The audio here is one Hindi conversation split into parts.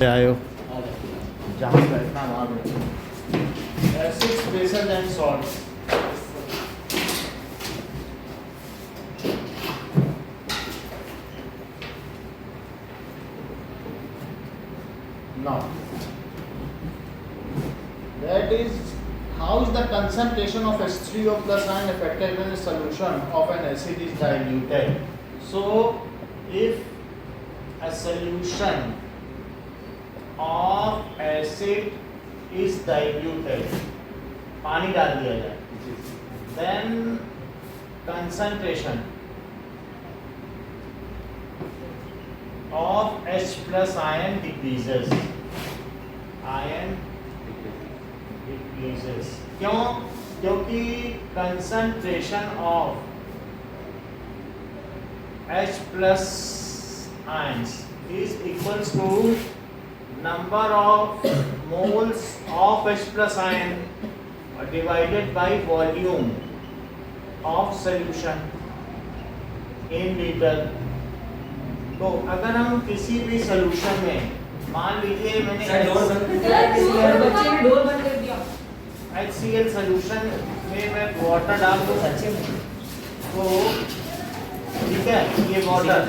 आयो जहाँ बैठना वहाँ बैठो। Acids bases and salts. Now, that is how is the concentration of H3O plus ion affected when the solution of an acid is diluted. So, if a solution of acid is diluted, पानी डाल दिया जाए, then concentration of H plus ion decreases. Ion decreases. क्यों? क्योंकि concentration of H plus ions is equals to number of moles of H plus ion divided by volume of solution in liter. तो अगर हम किसी भी सॉल्यूशन में मान लीजिए मैंने HCl सॉल्यूशन में मैं वाटर डाल दूं तो ठीक है, ये वाटर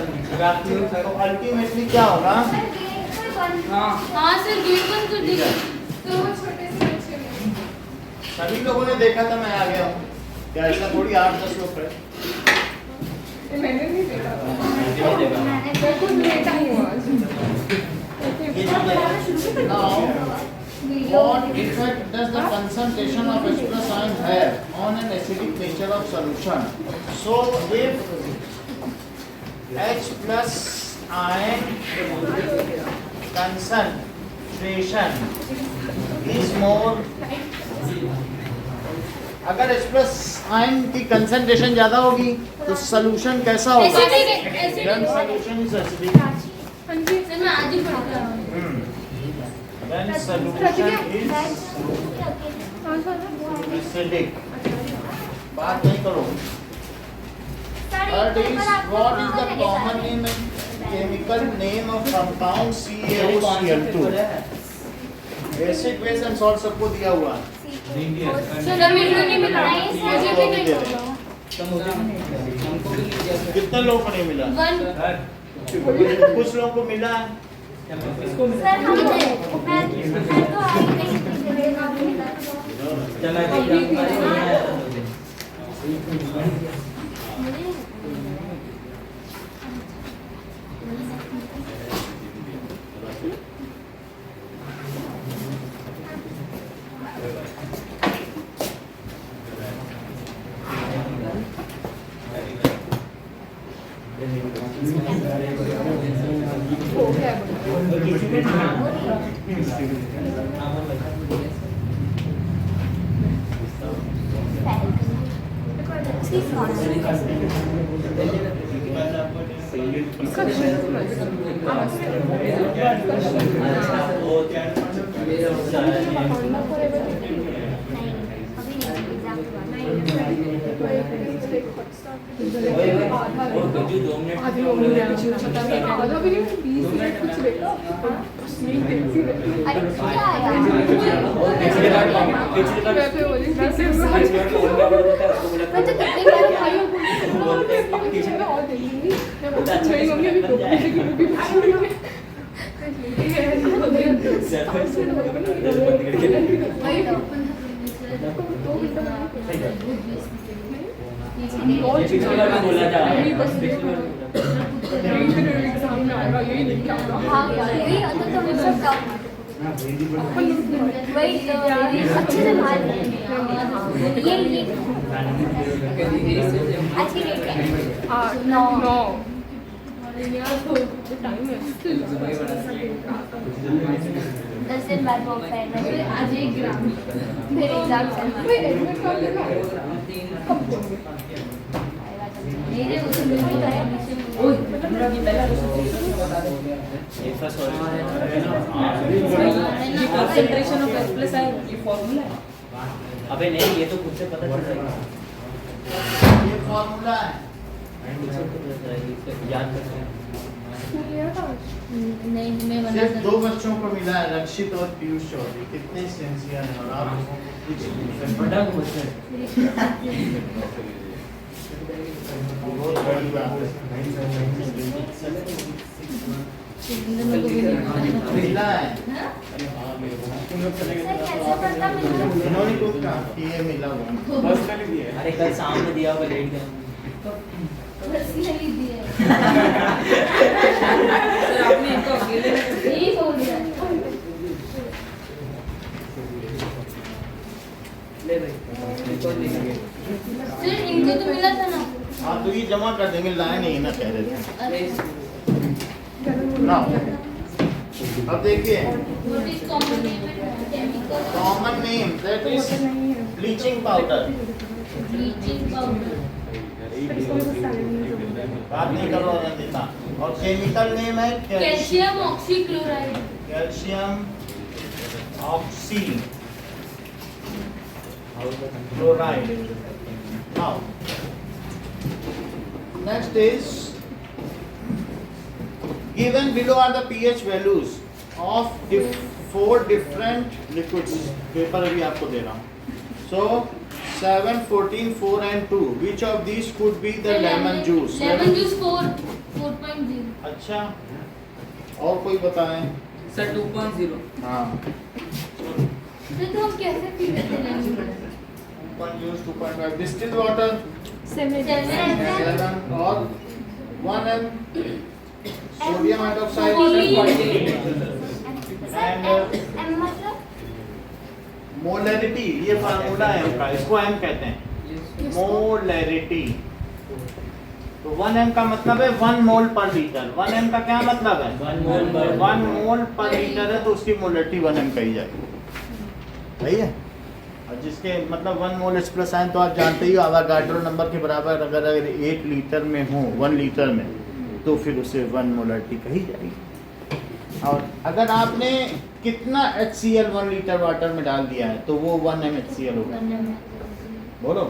तो अल्टीमेटली क्या होगा? हाँ सर गेट बंद कर दीजिए। तो छोटे से बच्चे सभी लोगों ने देखा था, मैं आ गया हूँ क्या? ऐसा थोड़ी 8-10 लोग थे। मैंने नहीं देखा, मैं खुद लेटा ही हूँ आज। Now, what effect does the concentration of H plus ion have on an acidic nature of solution? So, if H plus ion concentration is more, अगर H plus ion की concentration ज़्यादा होगी तो solution कैसा होगा? Then solution is acidic. हाँ जी सर, मैं आज ही पढ़ रहा हूँ। Then solution is acidic. बात नहीं करो। Third is what is the common name and chemical name of compound CaOCl2? Basic base and salt सबको दिया हुआ है। सर मेरे को नहीं मिला, मुझे भी नहीं मिला। कितने लोगों को नहीं मिला? कुछ लोगों को मिला। सर हम मैं तो आई नहीं concentration of H plus ion ये फॉर्मूला है। अबे नहीं, ये तो खुद से पता चल जाएगा। ये फॉर्मूला है। याद कर सकते हैं। स्कूल लिया था आज? नहीं मैं बना सिर्फ सकती 2 बच्चों को मिला है, रक्षित और पीयूष चौधरी। कितने सिंसियर हैं और आप कुछ बड़ा क्वेश्चन बहुत बड़ी बात है। मिला है इन्होंने खुद कहा कि ये मिला हुआ है। अरे कल सामने दिया होगा लेट गया पर्सनली दिया सर आपने इनको अकेले यही बोल दिया ले भाई रिकॉर्ड लेंगे सर इनको तो मिला था ना हाँ तो ये जमा कर देंगे, लाए नहीं ना कह रहे थे ना। अब देखिए what is common name chemical common name that is नहीं है ब्लीचिंग पाउडर। ब्लीचिंग पाउडर पर इसको मैं बस सैलेड में दूंगा। बात नहीं कर रहा हूँ देता। और केमिकल नेम है calcium oxychloride calcium oxy chloride. Now, next is given below are the pH values of 4 different liquids. Paper अभी आपको दे रहा हूँ. So 7, 14, 4 and 2. Which of these could be the lemon juice? Lemon juice 4.0 अच्छा, और कोई बताएं? सर 2.0 हाँ. तो हम कैसे पीते हैं लेमन 2.5 distilled water. 7 7 और 1 sodium hydroxide and एम मतलब molarity, ये फार्मूला है उसका, इसको m कहते हैं, molarity। तो 1 m का मतलब है 1 मोल पर लीटर। 1 m का क्या मतलब है? 1 मोल पर लीटर है तो उसकी मोलरिटी 1 m कही जाएगी, सही है। और जिसके मतलब 1 मोल H प्लस आयन तो आप जानते ही हो, आवागाड्रो नंबर के बराबर अगर 1 लीटर में हो 1 लीटर में तो फिर उसे 1 मोलरिटी कही जाएगी। और अगर आपने कितना HCl 1 लीटर वाटर में डाल दिया है तो वो 1 mHCl होगा। बोलो,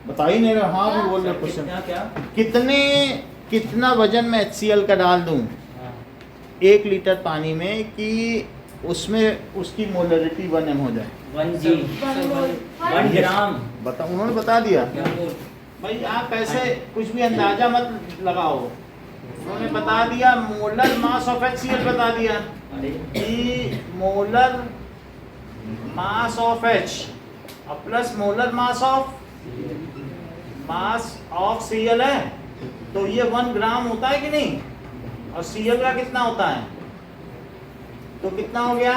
बता ही नहीं रहे। हाँ भी बोल रहे क्वेश्चन। क्या कितना वजन में HCl का डाल दूं 1 लीटर पानी में कि उसमें उसकी मोलरिटी 1 m हो जाए? 1 ग्राम बता, उन्होंने बता दिया। क्या बोल भाई आप ऐसे कुछ भी अंदाजा मत लगाओ, उन्होंने बता दिया। मोलर मास ऑफ HCl बता दिया अरे कि molar mass of H plus molar mass of Cl है तो ये 1 ग्राम होता है कि नहीं? और Cl का कितना होता है? तो कितना हो गया?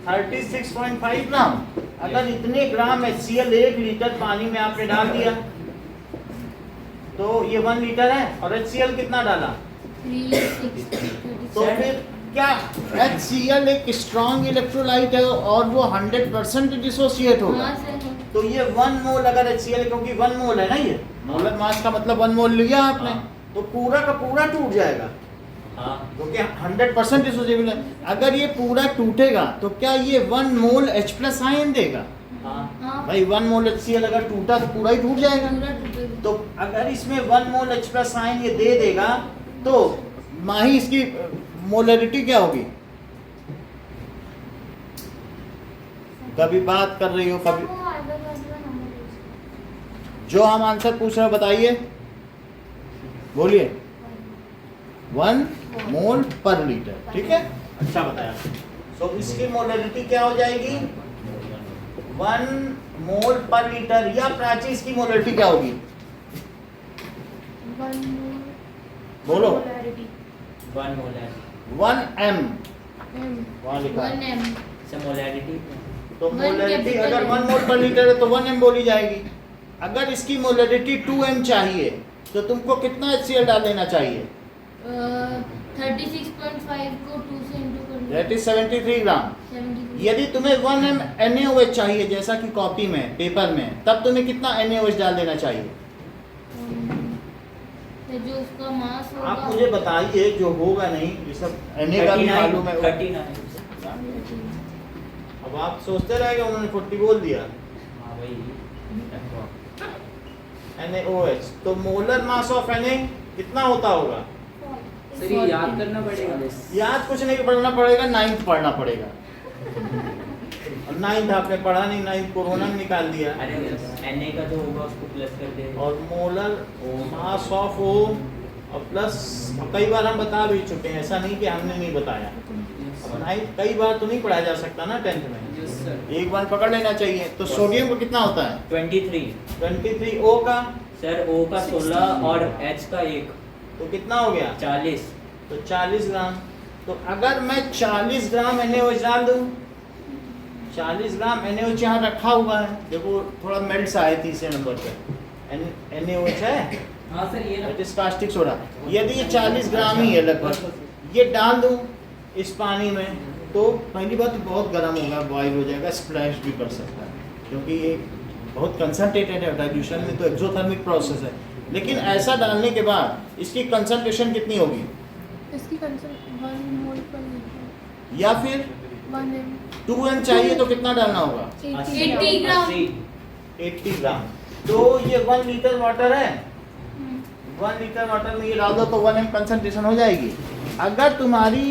36.5 ग्राम। अगर इतने ग्राम HCl 1 लीटर पानी में आपने डाल दिया तो ये 1 लीटर है। और HCl कितना डाला? 360 तो फिर क्या HCl एक स्ट्रॉन्ग इलेक्ट्रोलाइट है और वो 100% डिसोसिएट होगा। हाँ सर तो ये 1 मोल अगर HCl, क्योंकि 1 मोल है ना, ये मोलर मास का मतलब 1 मोल लिया आपने, तो पूरा का पूरा टूट जाएगा क्योंकि 100% डिसोसिएबल है। अगर ये पूरा टूटेगा तो क्या ये 1 मोल H प्लस आयन देगा? हाँ भाई 1 मोल HCl अगर टूटा तो पूरा ही टूट जाएगा। पूरा टूटेगा। तो अगर इसमें 1 मोल H प्लस आयन ये दे देगा तो माही इसकी मोलरिटी क्या होगी? कभी बात कर रही हो, कभी जो हम आंसर पूछ रहे हो बताइए, बोलिए। 1 मोल पर लीटर, ठीक है, अच्छा बताया। सो इसकी मोलरिटी क्या हो जाएगी? 1 मोल पर लीटर। या प्राची इसकी मोलरिटी क्या होगी? बोलो। 1 मोलर 1 m वहाँ लिखा है। 1 m से मोलरिटी तो 1 मोलरिटी capital अगर M। 1 मोल पर लीटर है तो 1 m बोली जाएगी। अगर इसकी मोलरिटी 2 m चाहिए तो तुमको कितना HCl डाल देना चाहिए? 36.5 को 2 से इंटू कर दैट इज 73 ग्राम। 73 यदि तुम्हें 1 m NaOH चाहिए जैसा कि कॉपी में, पेपर में, तब तुम्हें कितना NaOH डाल देना चाहिए? तो जो उसका मास होगा आप मुझे बताइए, जो होगा नहीं, ये सब Na का भी मालूम है। 39 अब आप सोचते रहेंगे उन्होंने 40 बोल दिया। हाँ भाई NaOH तो मोलर मास ऑफ Na कितना होता होगा? सर ये याद करना पड़ेगा। याद कुछ नहीं पढ़ना पड़ेगा, 9th पढ़ना पड़ेगा। और 9th आपने पढ़ा नहीं, 9th कोरोना में निकाल दिया। अरे Na का जो होगा उसको प्लस कर दे। और मोलर मास ऑफ ओम और प्लस, कई बार हम बता भी चुके हैं, ऐसा नहीं कि हमने नहीं बताया। अब 9th कई बार तो नहीं पढ़ाया जा सकता ना 10th में, यस सर। एक बार पकड़ लेना चाहिए। तो सोडियम को कितना होता है? 23 23। O का सर, O का 16 और H का 1, तो कितना हो गया? 40। तो 40 ग्राम। तो अगर मैं 40 ग्राम NaOH डाल दूं, 40 ग्राम NaOH यहाँ रखा हुआ है, देखो थोड़ा मेल्ट सा है तीसरे नंबर पे, NaOH है, हाँ सर ये इट इज कास्टिक सोडा। यदि ये 40 ग्राम ही है लगभग, ये डाल दूं इस पानी में, तो पहली बात तो बहुत गर्म होगा, बॉयल हो जाएगा, स्प्लैश भी कर सकता है, क्योंकि ये बहुत कंसनट्रेटेड है, डाइल्यूशन में तो एक्सोथर्मिक प्रोसेस है। लेकिन ऐसा डालने के बाद इसकी कंसंट्रेशन कितनी होगी? इसकी कंसंट्रेशन 1 मोल पर लीटर, या फिर 1 m 2m चाहिए तो कितना डालना होगा? 80 ग्राम। 80 ग्राम। तो ये 1 लीटर वाटर है, 1 लीटर वाटर में ये डाल दो तो 1m कंसंट्रेशन हो जाएगी। अगर तुम्हारी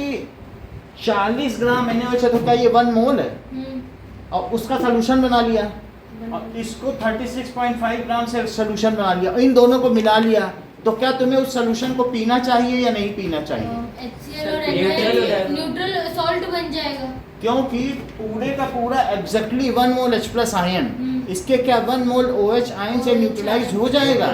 40 ग्राम NaOH है तो क्या ये 1 मोल है? और उसका सोल्यूशन बना लिया, और इसको 36.5 ग्राम से सोल्यूशन बना लिया, इन दोनों को मिला लिया, तो क्या तुम्हें उस सोल्यूशन को पीना चाहिए या नहीं पीना चाहिए? HCl और NaOH न्यूट्रल सॉल्ट बन जाएगा, क्योंकि पूरे का पूरा एग्जैक्टली 1 मोल H प्लस आयन, इसके क्या 1 मोल OH आयन से न्यूट्रलाइज हो जाएगा।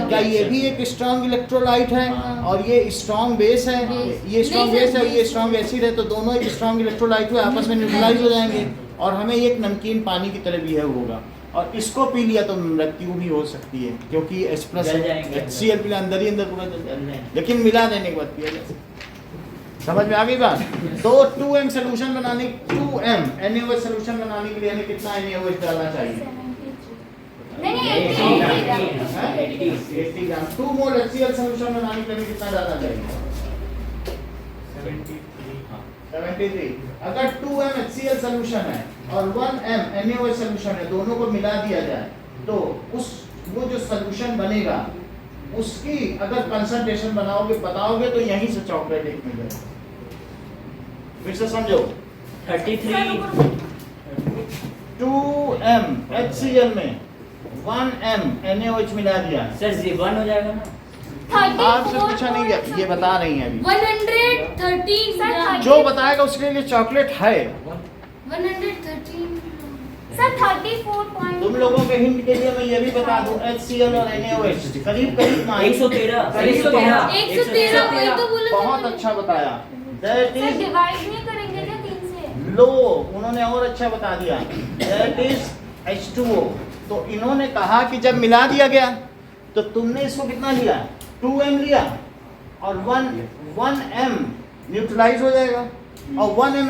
क्या ये भी एक स्ट्रॉन्ग इलेक्ट्रोलाइट है और ये स्ट्रॉन्ग बेस है, ये स्ट्रॉन्ग बेस है, ये स्ट्रॉन्ग एसिड है, तो दोनों एक स्ट्रॉन्ग इलेक्ट्रोलाइट हुए आपस में न्यूट्रलाइज हो जाएंगे और हमें एक नमकीन पानी की तरह बिहेव होगा। और इसको पी लिया तो मृत्यु भी हो सकती है, क्योंकि H प्लस जल जाएंगे। HCl पी लिया अंदर ही अंदर पूरा जल जाएगा, लेकिन मिला देने के बाद पिया जा सकता है। समझ में आ गई बात? तो 2m सोल्यूशन बनाने, 2m NaOH सोल्यूशन बनाने के लिए हमें कितना NaOH डालना चाहिए? नहीं 80 ग्राम। 2 मोल HCl सोल्यूशन बनाने के लिए कितना डालना चाहिए? 73। अगर 2m HCl सोल्यूशन है और 1m NaOH सोल्यूशन है, दोनों को मिला दिया जाए तो वो जो सोल्यूशन बनेगा उसकी अगर कंसंट्रेशन बताओगे तो यहीं से चॉकलेट एक मिल जाएगा। फिर से समझो, 33। 2m HCl में 1m NaOH मिला दिया, सर 1 हो जाएगा ना? आपसे पूछा नहीं गया, ये बता रही हैं अभी। 113 ग्राम। जो बताएगा उसके लिए चॉकलेट है। 113 सर 34. तुम लोगों के हिंट के लिए मैं ये भी बता दूं, HCl और NaOH करीब करीब 113। करीब 113 वही तो बोला। बहुत अच्छा बताया। दैट सर इज डिवाइड नहीं करेंगे क्या 3 से? लो, उन्होंने और अच्छा बता दिया, दैट इज H2O। तो इन्होंने कहा कि जब मिला दिया गया तो तुमने इसको कितना लिया? 2m लिया और 1m न्यूट्रलाइज हो जाएगा और 1m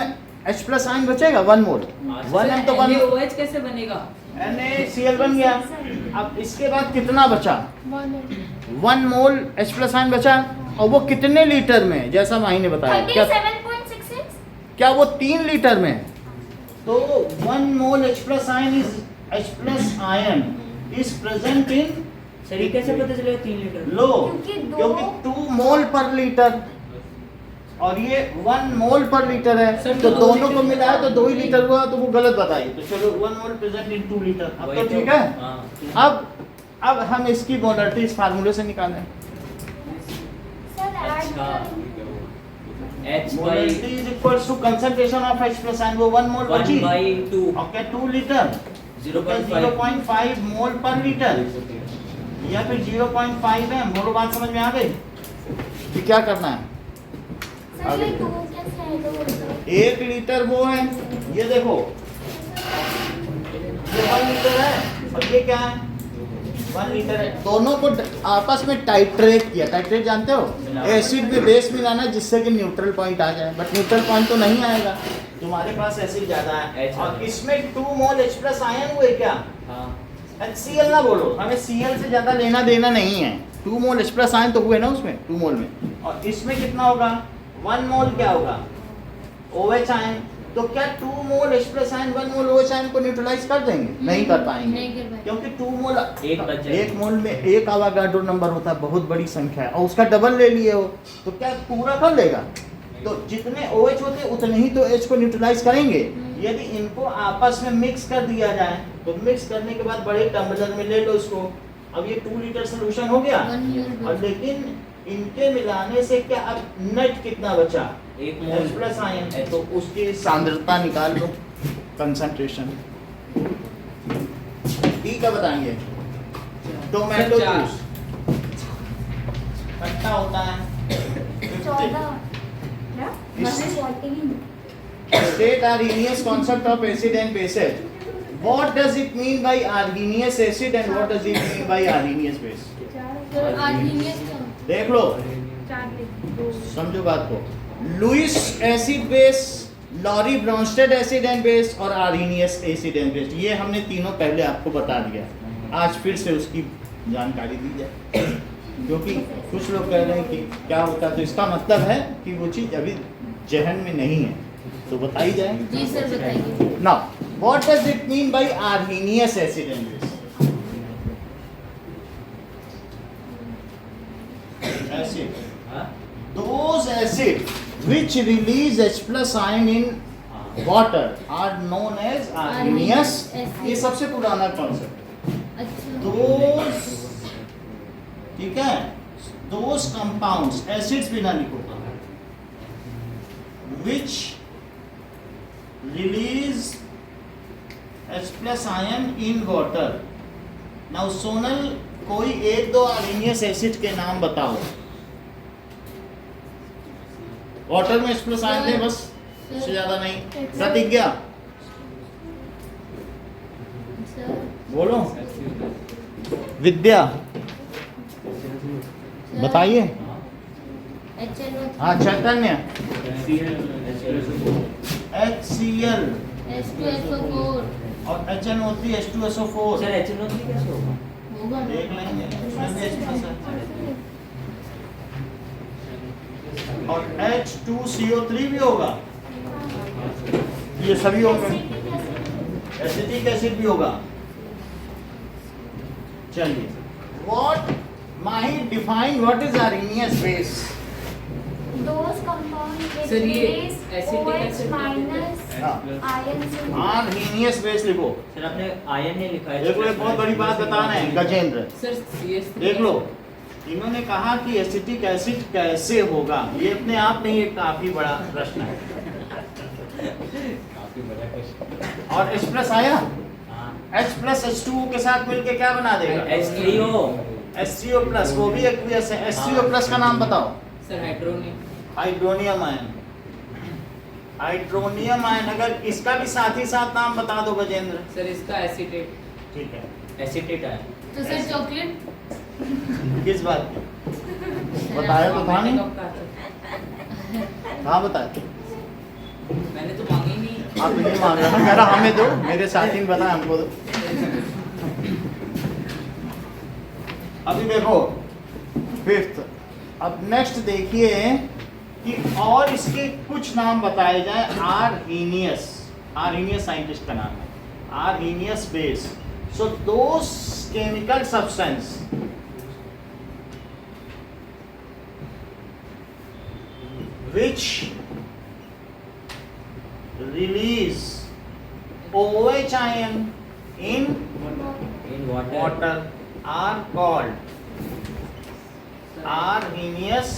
H प्लस आयन बचेगा 1 मोल। 1m तो 1 NaOH कैसे बनेगा? NaCl बन गया। अब इसके बाद कितना बचा? 1 मोल H प्लस आयन बचा, और वो कितने लीटर में? जैसा माही ने बताया, क्या 37.66. क्या वो 3 लीटर में? तो 1 मोल H plus ion is H plus ion is present in, sir ये कैसे पता चलेगा 3 लीटर? लो, क्योंकि 2 मोल पर लीटर और ये 1 मोल पर लीटर है, सर, तो तो दोनों को मिलाया तो 2 ही लीटर हुआ, तो वो गलत बताई। तो चलो 1 मोल प्रेजेंट इन 2 लीटर, अब तो ठीक है। हाँ। अब हम इसकी मोलरिटी इस फार्मूले से निकालें। सर ऐड अच्छा। करेंगे। H molarity is equals to concentration of H plus ion, वो 1 मोल बची 1/2 और क्या 2 लीटर 0.5 मोल पर लीटर या फिर 0.5 है। बोलो, बात समझ में आ गई कि क्या करना है? सर ये 2 कैसे आएगा? 1 लीटर वो है, ये देखो ये 1 लीटर है और ये क्या है? 1 लीटर है। दोनों को आपस में टाइट्रेट किया। टाइट्रेट जानते हो? एसिड में बेस मिलाना जिससे कि न्यूट्रल पॉइंट आ जाए, बट न्यूट्रल पॉइंट तो नहीं आएगा, तुम्हारे पास एसिड ज्यादा है और इसमें 2 मोल H प्लस आयन हुए क्या? हाँ। HCl ना बोलो, हमें Cl से ज्यादा लेना देना नहीं है। 2 मोल H प्लस आयन तो हुए ना उसमें 2 मोल में, और इसमें कितना होगा? 1 मोल क्या होगा? OH आयन तो क्या 2 मोल H प्लस आयन 1 मोल OH आयन को न्यूट्रलाइज कर देंगे? नहीं कर पाएंगे, नहीं कर पाएंगे। क्योंकि 2 मोल एक बच जाएगा। 1 मोल में 1 आवागाड्रो नंबर होता है, बहुत बड़ी संख्या है, और उसका डबल ले लिए हो तो क्या पूरा कर लेगा? तो जितने OH होते हैं उतने ही तो H को न्यूट्रलाइज करेंगे। यदि इनको आपस में मिक्स कर दिया जाए तो मिक्स करने के बाद बड़े टम्बलर में ले लो इसको, अब ये 2 लीटर सोल्यूशन हो गया, 1 मोल और लेकिन इनके मिलाने से क्या अब नेट कितना बचा? 1 H मोल प्लस आयन, तो उसकी सांद्रता निकाल लो, कंसंट्रेशन। ठीक है, बताएंगे। टोमेटो चार। जूस खट्टा होता है 14 क्या? इस- 14 State Arrhenius concept of acid and bases. What does it mean by Arrhenius acid and what does it mean by Arrhenius base? Sir Arrhenius क्या? देख लो, समझो बात को। Lewis acid base, Lowry Bronsted acid and base और आर्हीनियस एसिड एंड बेस, ये हमने तीनों पहले आपको बता दिया। आज फिर से उसकी जानकारी दी जाए, क्योंकि कुछ लोग कह रहे हैं कि क्या होता है, तो इसका मतलब है कि वो चीज़ अभी जहन में नहीं है, तो बताई जाए। जी सर बताइए। Now what does it mean by Arrhenius acid and base? Acid. Those acid which release H plus ion in water are known as Arrhenius. ये सबसे पुराना कॉन्सेप्ट। अच्छा Those, ठीक है, those compounds, acids भी ना लिखो, which release H plus ion in water. Now Sonal, कोई 1-2 आर्हीनियस एसिड के नाम बताओ। वाटर में H प्लस आयन थे बस, इससे ज्यादा नहीं। प्रतिज्ञा सर बोलो। विद्या बताइए। HNO हाँ चैतन्य। HCl H2SO4 और HNO3 H2SO4 सर HNO3 कैसे होगा? होगा ना? देख लेंगे, उसमें भी H प्लस है। और H2CO3 भी होगा, ये सभी होंगे। एसिटिक एसिड भी होगा। चलिए, what Mahi define what is Arrhenius base? Those compounds which Sir, ये release acetic OH acid minus ion से आर्हीनियस बेस लिखो। सर आपने आयन नहीं लिखा है। देखो, एक बहुत बड़ी बात बता रहे हैं गजेंद्र, सर CS3 देख लो, इन्होंने कहा कि एसिटिक एसिड कैसे होगा, ये अपने आप में ही एक काफी बड़ा प्रश्न है। और H प्लस आया, H प्लस H2O के साथ मिलके क्या बना देगा? H3O। HCO प्लस, वो भी एक्वियस है। HCO प्लस का नाम बताओ। Sir hydronic hydronium ion. Hydronium ion, अगर इसका भी साथ ही साथ नाम बता दो गजेंद्र। सर इसका एसिटेट ठीक है, एसिटेट है। तो सर चॉकलेट किस बात की? बताया तो था नहीं। हाँ बताया, मैंने तो मांगी नहीं। आप नहीं मांग रहे, कह रहा हमें दो, मेरे साथी ने बताया हमको दो। अभी देखो 5th, अब नेक्स्ट देखिए कि और इसके कुछ नाम बताए जाए। आर्हीनियस, आर्हीनियस साइंटिस्ट का नाम है, Arrhenius base. So those chemical substance which release OH ion in in water. water are called Arrhenius।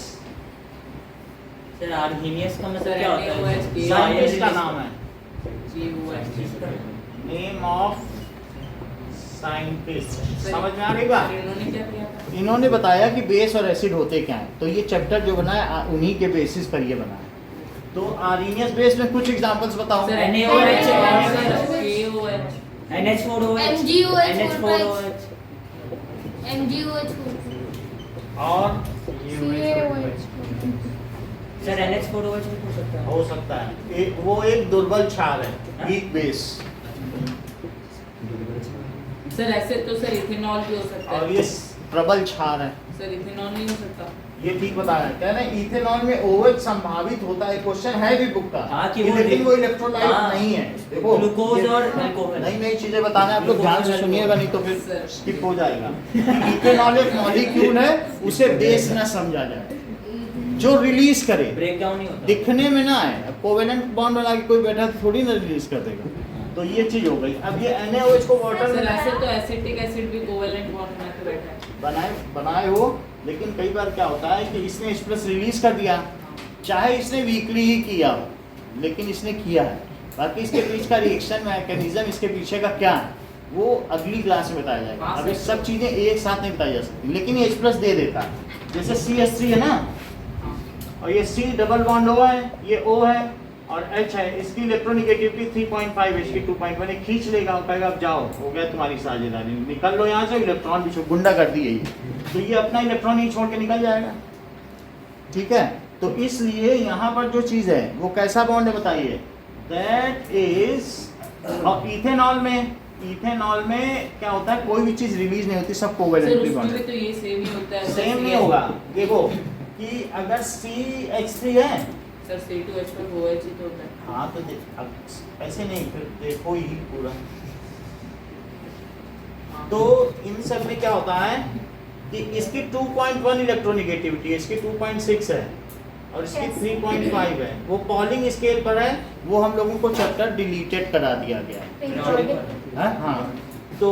Sir Arrhenius का मतलब सर, क्या होता है? NaOH साइंटिस्ट का नाम है, नेम ऑफ साइंटिस्ट। समझ में आ रही बात? इन्होंने क्या किया था? इन्होंने बताया कि बेस और एसिड होते क्या हैं, तो ये चैप्टर जो बना है उन्हीं के बेसिस पर ये बना है। तो आर्हीनियस बेस में कुछ एग्जांपल्स बताओ। Sir NaOH, KOH NH4OH, MgOH, NH4OH। MgOH और CaOH सर NH4OH भी हो सकता है। हो सकता है वो एक दुर्बल क्षार है, वीक बेस। सर ऐसे तो सर इथेनॉल भी हो सकता और है। ये प्रबल क्षार है। सर इथेनॉल नहीं हो सकता। ये ठीक बताया, कह रहे हैं इथेनॉल में OH संभावित होता है, क्वेश्चन है भी बुक का। हाँ, कि वो लेकिन वो इलेक्ट्रोलाइट हाँ, नहीं है। देखो ग्लूकोज ये और अल्कोहल। नई नई चीजें बताना है, आप लोग ध्यान से सुनिएगा, नहीं तो फिर स्किप हो जाएगा। इथेनॉल एक मॉलिक्यूल है, उसे बेस ना समझा जाए, जो रिलीज करे, ब्रेक डाउन नहीं होता। दिखने में ना आए। कोवेलेंट बॉन्ड बना के कोई बैठा तो थोड़ी ना रिलीज कर देगा। तो ये चीज हो गई। अब ये NaOH को वाटर सर में ऐसे तो एसिटिक एसिड भी कोवेलेंट बॉन्ड बना के बैठा है। बनाए हो, लेकिन कई बार क्या होता है कि इसने H+ रिलीज कर दिया, चाहे इसने वीकली ही किया हो, लेकिन इसने किया है। बाकी इसके बीच का रिएक्शन मैकेनिज्म, इसके पीछे का क्या है, वो अगली क्लास में बताया जाएगा। अब ये सब चीजें एक साथ नहीं बताई जा सकती, लेकिन ये H+ दे देता है। जैसे CH3 है ना, और ये C डबल बॉन्ड O है, ये O है और H है, इसकी इलेक्ट्रोनेगेटिविटी 3.5 है, इसकी 2.1 है। खींच लेगा और कहेगा अब जाओ, हो गया तुम्हारी साझेदारी, निकल लो यहाँ से, इलेक्ट्रॉन भी गुंडा कर दी यही, तो ये अपना इलेक्ट्रॉन ही छोड़ के निकल जाएगा। ठीक है, तो इसलिए यहाँ पर जो चीज़ है वो कैसा बॉन्ड है बताइए, दैट इज। और इथेनॉल में क्या होता है, कोई भी चीज़ रिलीज नहीं होती, सब कोवेलेंटली बॉन्ड है। तो ये सेम ही होता है। सेम नहीं होगा। देखो कि अगर CH3 है, सर C2H पर OH ही तो होता है। हाँ तो अब ऐसे नहीं, फिर देखो ही पूरा। तो इन सब में क्या होता है कि इसकी 2.1 इलेक्ट्रोनेगेटिविटी है, इसकी 2.6 है और इसकी 3.5 है। वो पॉलिंग स्केल पर है, वो हम लोगों को चैप्टर डिलीटेड करा दिया गया है। हाँ, तो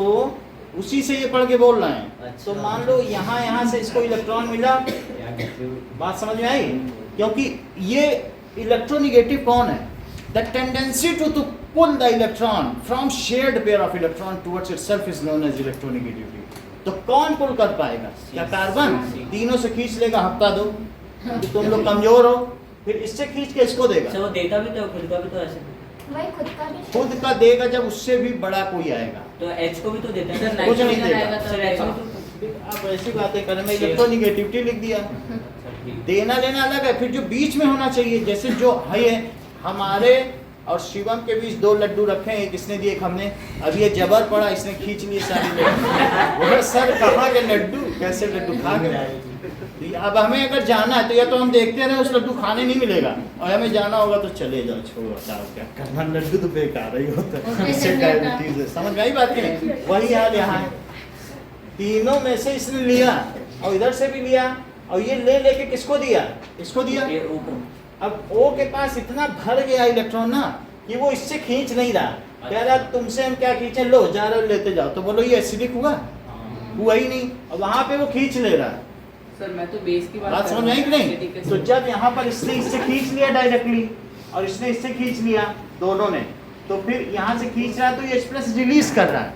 उसी से ये पढ़ के बोल रहे हैं। अच्छा। तो मान लो यहाँ से इसको इलेक्ट्रॉन मिला, बात समझ में आई? क्योंकि ये इलेक्ट्रोनेगेटिव कौन है? The tendency to pull the electron from shared pair of electron towards itself is known as electronegativity. तो कौन पुल कर पाएगा? क्या कार्बन? तीनों से खींच लेगा, हफ्ता दो कि तुम लोग कमजोर हो, फिर इससे खींच के इसको देगा। अच्छा, वो देता भी तो खुद का भी तो ऐसे वही खुद का भी खुद का देगा जब उससे भी बड़ा कोई आएगा। तो H को भी तो देते हैं। सर कुछ नहीं नाइट्रोजन देगा। आएगा सर तब H देगा। को तो आप ऐसी बातें करें, मैं इलेक्ट्रोनेगेटिविटी लिख दिया। अच्छा, ठीक। देना लेना अलग है, फिर जो बीच में होना चाहिए, जैसे जो है हमारे और शिवम के बीच 2 लड्डू रखे हैं, एक इसने दिए, एक हमने। अब ये जबर पड़ा, इसने खींच लिए सारी लड्डू। बोले सर कहाँ के लड्डू, कैसे लड्डू खा गए? अब हमें अगर जाना है तो या तो हम देखते रहे, उस लड्डू खाने नहीं मिलेगा, और हमें जाना होगा तो चले जाओ, छोड़ो हटाओ, क्या करना, लड्डू तो बेकार ही होता है, इससे डायबिटीज है। समझ में आई बात की नहीं? वही हाल यहाँ है। तीनों में से इसने लिया और इधर से भी लिया, और ये ले लेके किसको दिया? इसको दिया। ये O को। अब O के पास इतना भर गया इलेक्ट्रॉन ना कि वो इससे खींच नहीं रहा, कह रहा तुमसे हम क्या खींचे, लो जा रहे हो लेते जाओ। तो बोलो ये एसिडिक हुआ? हुआ ही नहीं। और वहां पे वो खींच ले रहा है। सर मैं तो बेस की बात समझ में आई कि नहीं? तो जब यहाँ पर इसने इससे खींच लिया डायरेक्टली और इसने इससे खींच लिया, दोनों ने, तो फिर यहाँ से खींच रहा है तो ये H+ रिलीज कर रहा है।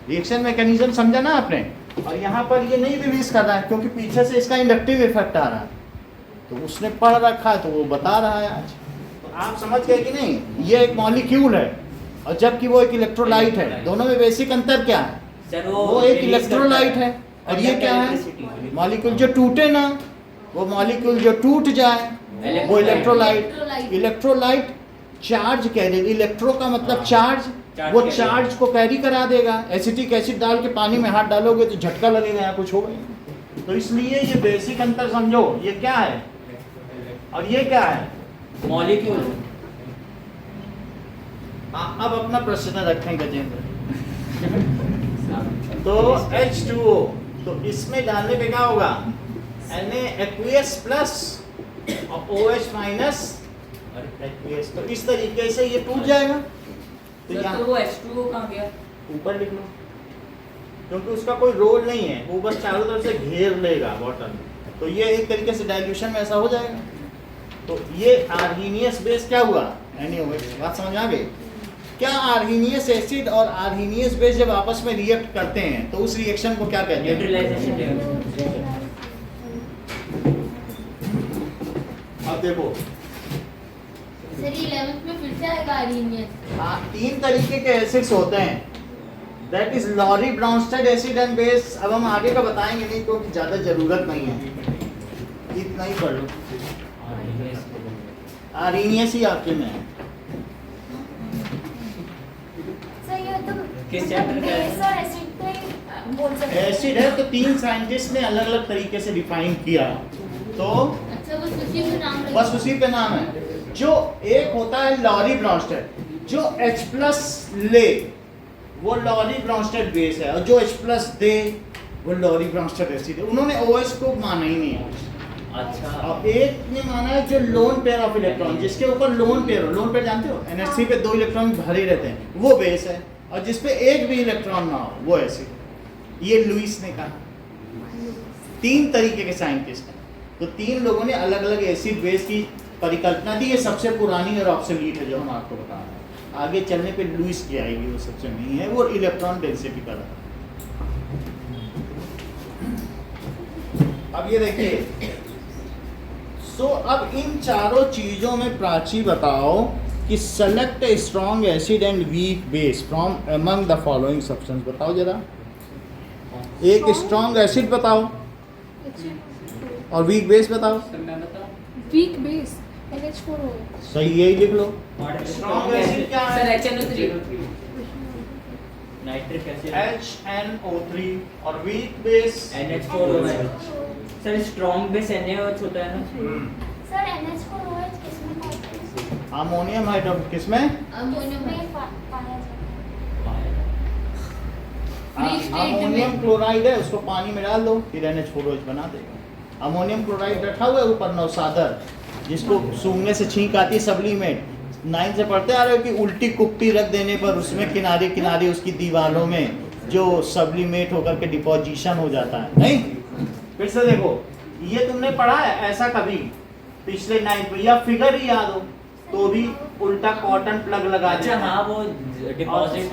रिएक्शन मैकेनिज्म समझा ना आपने? और यहाँ पर ये नहीं रिलीज कर रहा है क्योंकि पीछे से इसका इंडक्टिव इफेक्ट आ रहा है। तो उसने पढ़ रखा है तो वो बता रहा है आज। तो आप समझ गए कि नहीं? ये एक मॉलिक्यूल है और जबकि वो एक इलेक्ट्रोलाइट है। दोनों में बेसिक अंतर क्या है? सर वो एक इलेक्ट्रोलाइट है और ये क्या है? मॉलिक्यूल जो टूटे ना, वो मॉलिक्यूल जो टूट जाए वो electrolyte. Electrolyte charge carry, electro का मतलब चार्ज, वो चार्ज को कैरी करा देगा। एसिटिक एसिड डाल के पानी में हाथ डालोगे तो झटका लगेगा, यहाँ कुछ होगा नहीं। तो इसलिए ये बेसिक अंतर समझो, ये क्या है और ये क्या है? मॉलिक्यूल। अब अपना प्रश्न रखें गजेंद्र। तो H2O, तो इसमें डालने पे क्या होगा? Na प्लस और OH माइनस aqueous। तो इस तरीके से ये टूट जाएगा। तो सर यहाँ तो वो H2O कहाँ गया? ऊपर लिख लो, क्योंकि उसका कोई रोल नहीं है, वो बस चारों तरफ से घेर लेगा बॉटल। तो ये एक तरीके से डाइल्यूशन में ऐसा हो जाएगा। तो ये आर्हीनियस बेस क्या हुआ? NaOH। बात समझ आ गई? क्या आर्हीनियस एसिड और आर्हीनियस बेस जब आपस में रिएक्ट करते हैं तो उस रिएक्शन को क्या कहते हैं? न्यूट्रलाइजेशन। अब देखो सर 11th में फिर से आएगा आर्हीनियस। 3 तरीके के एसिड्स होते हैं, that is Lowry Bronsted acid and base. अब हम आगे का बताएंगे नहीं क्योंकि ज़्यादा ज़रूरत नहीं है, इतना ही पढ़ लो। आर्हीनियस ही आपके में है। सर ये तो किस चैप्टर का है? बेस और एसिड पे बोल सकते हैं। एसिड है तो तीन साइंटिस्ट ने अलग अलग तरीके से डिफाइन किया, तो अच्छा बस उसी में नाम रखा। बस उसी पे नाम है। जो एक होता है लॉरी ब्रॉन्स्टेड, जो H+ ले वो लॉरी ब्रॉन्स्टेड बेस है, और जो H+ दे वो लॉरी ब्रॉन्स्टेड एसिड है। उन्होंने OH को माना ही नहीं है। अच्छा और एक ने माना है जो लोन पेयर ऑफ इलेक्ट्रॉन, जिसके ऊपर लोन पेयर हो, लोन पेयर जानते हो, NH3 पे 2 इलेक्ट्रॉन भरे रहते हैं, वो बेस है, और जिस पे एक भी इलेक्ट्रॉन ना हो वो एसिड। ये लुईस ने कहा। 3 तरीके के साइंटिस्ट हैं, तो 3 लोगों ने अलग अलग एसिड बेस की परिकल्पना दी। ये सबसे पुरानी और ऑब्सोलीट है जो हम आपको बता रहे हैं। आगे चलने पे लुईस की आएगी, वो सबसे नहीं है, वो इलेक्ट्रॉन डेंसिटी का रहा। अब ये देखिए, सो अब इन चारों चीजों में प्राची बताओ कि select a strong acid and weak base from among the following substance. बताओ जरा, एक स्ट्रॉन्ग एसिड बताओ और वीक बेस बताओ। मैं बताऊं? Weak base NH4OH। सही, यही लिख लो। स्ट्रॉन्ग एसिड क्या है? Sir HNO3। Nitric acid HNO3 और weak base NH4OH। Sir strong base NaOH होता है ना? सर NH4OH किसमें पाते हैं? अमोनियम हाइड्रोक्साइड किसमें? अमोनियम किसमें पाया जाता है? Free state अमोनियम में। क्लोराइड है, उसको पानी में डाल दो, फिर NH4OH बना देगा। अमोनियम क्लोराइड रखा हुआ है ऊपर नौसादर, जिसको सूंघने से छींक आती है, सब्लीमेट। 9 से पढ़ते आ रहे हो कि उल्टी कुप्पी रख देने पर उसमें किनारे किनारे उसकी दीवारों में जो सब्लीमेट होकर के डिपोजिशन हो जाता है, नहीं? फिर से देखो, ये तुमने पढ़ा है ऐसा कभी पिछले 9 में, या फिगर ही याद हो तो भी उल्टा कॉटन प्लग लगा अच्छा देना। हाँ, वो डिपॉजिट।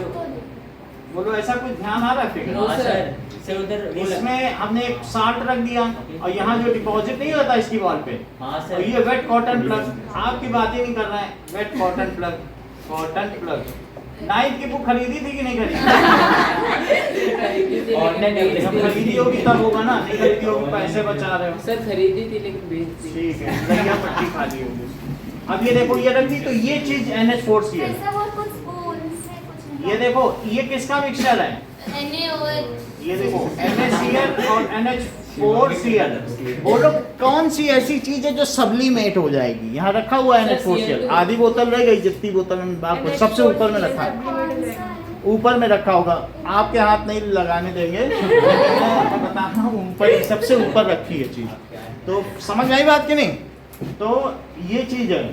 बोलो, ऐसा कुछ ध्यान आ रहा है फिगर? हाँ सर, सर उधर वो इसमें हमने एक साल्ट रख दिया, और यहाँ जो डिपॉजिट नहीं होता इसकी वॉल पे, हाँ तो सर, ये वेट कॉटन प्लग। आपकी बात ही नहीं कर रहे हैं, wet cotton plug, cotton plug. 9th की बुक खरीदी थी कि नहीं खरीदी? जब खरीदी होगी तब होगा ना, नहीं खरीदी होगी पैसे बचा रहे हो। सर खरीदी थी लेकिन बेच दी। ठीक है, दरिया पट्टी खाली होगी। अब ये देखो, ये रख दी, तो ये चीज NH4Cl। ऐसा वो कुछ उनसे कुछ नहीं। ये देखो, ये किसका मिक्सचर है? NaOH। ये देखो, NaCl और NH4Cl। बोलो कौन सी ऐसी चीज है जो सब्लीमेट हो जाएगी? यहाँ रखा हुआ है NH4Cl, आधी बोतल रह गई, जितनी बोतल में आपको सबसे ऊपर में रखा है, कौन सा है? ऊपर में रखा होगा, आपके हाथ नहीं लगाने देंगे। मैं बता रहा हूँ, ऊपर सबसे ऊपर रखी है चीज। तो समझ आई बात कि नहीं? तो ये चीज है,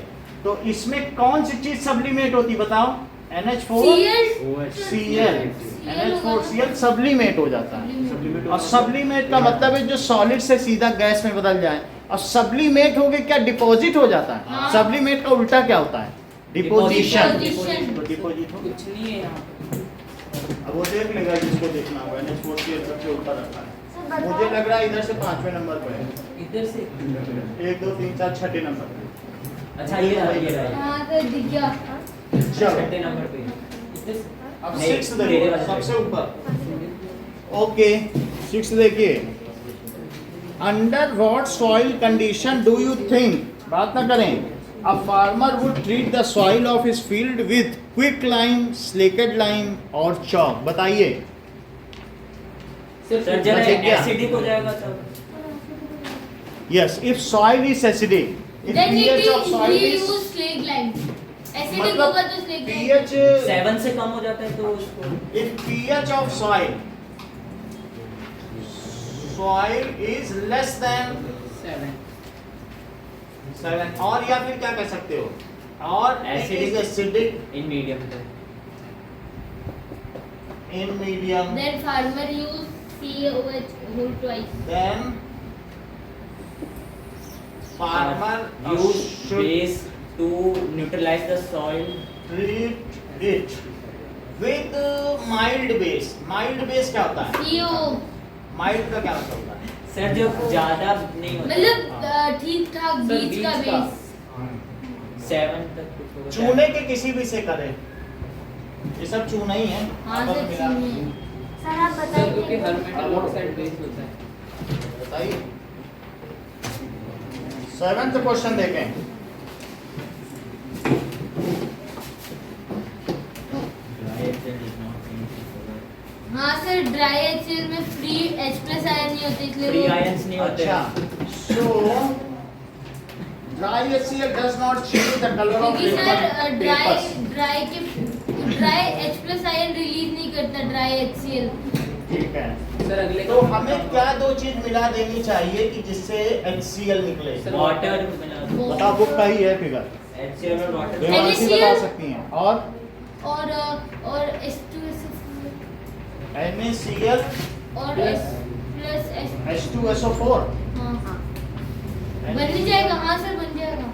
तो इसमें कौन सी चीज सब्लीमेट होती बताओ? NH4Cl। NH4Cl सब्लीमेट हो जाता है, और सब्लीमेट का मतलब है जो सॉलिड से सीधा गैस में बदल जाए। और सब्लीमेट हो गए क्या? डिपॉजिट हो जाता है। हाँ। सब्लीमेट का उल्टा क्या होता है? डिपोजिशन। डिपोजिशन। डिपोजिट हो। कुछ नहीं है यहाँ पे। अब वो देख लेगा जिसको देखना होगा। NH4Cl सबसे ऊपर रखा है, सर बताओ। मुझे लग रहा है इधर से 5वें नंबर पे है। इधर से 1 2 3 4 6ठे नंबर पे। अच्छा ये रहा। हाँ तो दिख गया। चलो, छठे नंबर पे इधर से। अब नहीं, 6 मेरे देखो, वाले सबसे पे। ऊपर। ओके, 6 देखिए, under what soil condition do you think, बात ना करें, a farmer would treat the soil of his field with quick lime, slaked lime और चॉक? बताइए। सर जरा बचे क्या? एसिडिक हो जाएगा तब। Yes, if soil is acidic, if Then it pH of is soil we is, use slake lime. Acidic मतलब होगा तो slake lime. pH 7 से कम हो जाता है तो उसको if pH of soil is less than 7, और या फिर क्या कह सकते हो, और Acidic. acidic इन मीडियम पे। in medium, Then farmer use CaOH whole twice. then farmer use should base to neutralize the soil. treat it with mild base. Mild base क्या होता है? CO Mild का क्या मतलब होता है? सर जो ज्यादा नहीं होता, मतलब ठीक ठाक सर, बीच का बीच का। बेस। 7 तक कुछ होगा। चूने के किसी भी से करें, ये सब चूना ही है। हाँ आपस सर में मिला- चूने। सर आप सर क्योंकि हर बताइए। मेटल ऑक्साइड बेस होता है। बताइए। 7th क्वेश्चन देखें। हाँ हाँ सर, ड्राई HCl में फ्री H+ आयन नहीं होते, इसलिए फ्री वो- आयंस नहीं होते। अच्छा, so dry HCl does not change the color of क्योंकि sir litmus dry papers. Dry H+ ion release नहीं करता ड्राई HCl। ठीक है, सर अगले तो हमें क्या दो चीज मिला देनी चाहिए कि जिससे HCl निकले? वाटर बताओ, बुक का ही है फिगर, HCl और वाटर। देवांशी NaCl बता सकती हैं। और H2SO4 NaCl और H+S। H2SO4 हाँ बन नहीं जाएगा? हाँ सर बन जाएगा।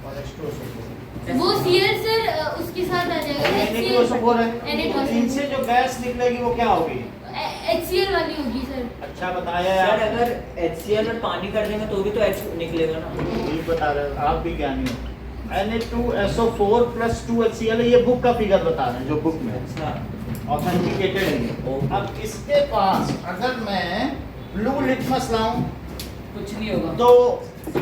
और H2SO4 वो Cl सर उसके साथ आ जाएगा। Na2SO4 है, Na2SO4 तो इनसे जो गैस निकलेगी वो क्या होगी? HCl वाली होगी सर। अच्छा बताया सर यार, अगर HCl और पानी कर देंगे तो भी तो H निकलेगा ना। ये बता रहे हो, आप भी ज्ञानी हो। Na2SO4 प्लस 2HCl है, ये बुक का फिगर बता रहे हैं, जो बुक में अच्छा ऑथेंटिकेटेड है ये। अब इसके पास अगर मैं ब्लू लिटमस लाऊं कुछ नहीं होगा। तो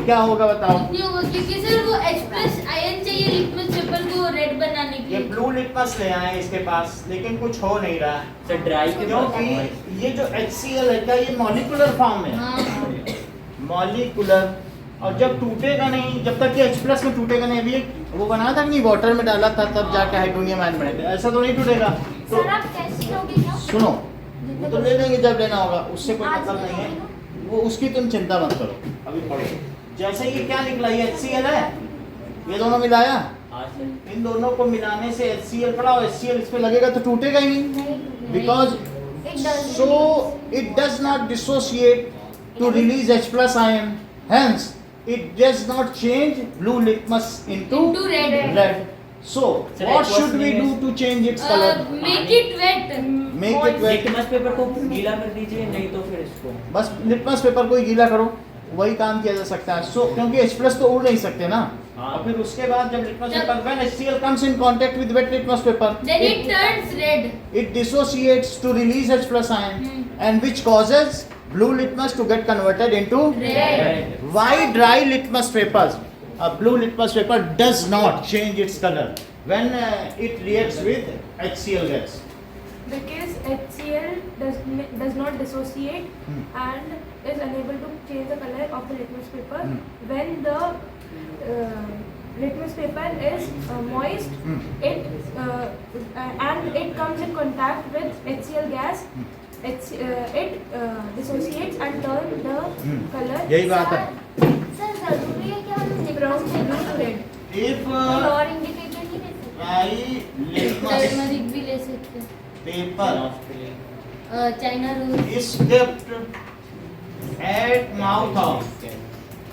क्या होगा बताओ? कुछ नहीं होगा क्योंकि सर वो H+ आयन चाहिए लिटमस पेपर को रेड बनाने के ये लिए। ब्लू लिटमस ले आए इसके पास, लेकिन कुछ हो नहीं रहा है, सर ड्राई के क्योंकि ये जो HCl है क्या ये मॉलिक्यूलर फॉर्म में है? हाँ मॉलिक्यूलर, और जब टूटेगा नहीं, जब तक ये H+ में टूटेगा नहीं। अभी वो बनाया था कि नहीं, वाटर में डाला था तब जाके हाइड्रोनियम आयन बने थे, ऐसा तो नहीं टूटेगा। तो सर आप टेस्ट लोगे क्या? सुनो, वो तो ले लेंगे जब लेना होगा, उससे कोई आज मतलब ले नहीं है, लेंगे वो उसकी तुम चिंता मत करो, अभी पढ़ो। जैसे ये क्या निकला, ये HCl है, ये दोनों मिलाया, हाँ सर। इन दोनों को मिलाने से HCl पड़ा, और HCl इस पे लगेगा तो टूटेगा ही नहीं, नहीं because so it does not dissociate to release H+ ion, hence it does not change blue litmus into Into red. red. So Sir, what aqueous should we do means- to change its color? Make it wet. Make it wet. Litmus paper को गीला कर दीजिए, नहीं तो फिर इसको बस लिटमस पेपर को ही गीला करो, वही काम किया जा सकता है। सो क्योंकि H+ तो उड़ नहीं सकते ना, हाँ। और फिर उसके बाद जब लिटमस जब- paper when HCl comes in contact with wet litmus paper, Then it turns red. it dissociates to release H+ ion, and which causes blue litmus to get converted into Red. Why dry litmus papers? A blue litmus paper does not change its color when it reacts with HCl gas. Because HCl does not dissociate and is unable to change the color of the litmus paper when the litmus paper is moist. And it comes in contact with HCl gas. It dissociates and turn the color यही बात है। सर जरूरी है कि हम from litmus blue to paper red. If और इंडिकेटर नहीं दे सकते? dry litmus टर्मरिक भी ले सकते हैं। paper China rose. is kept at mouth of,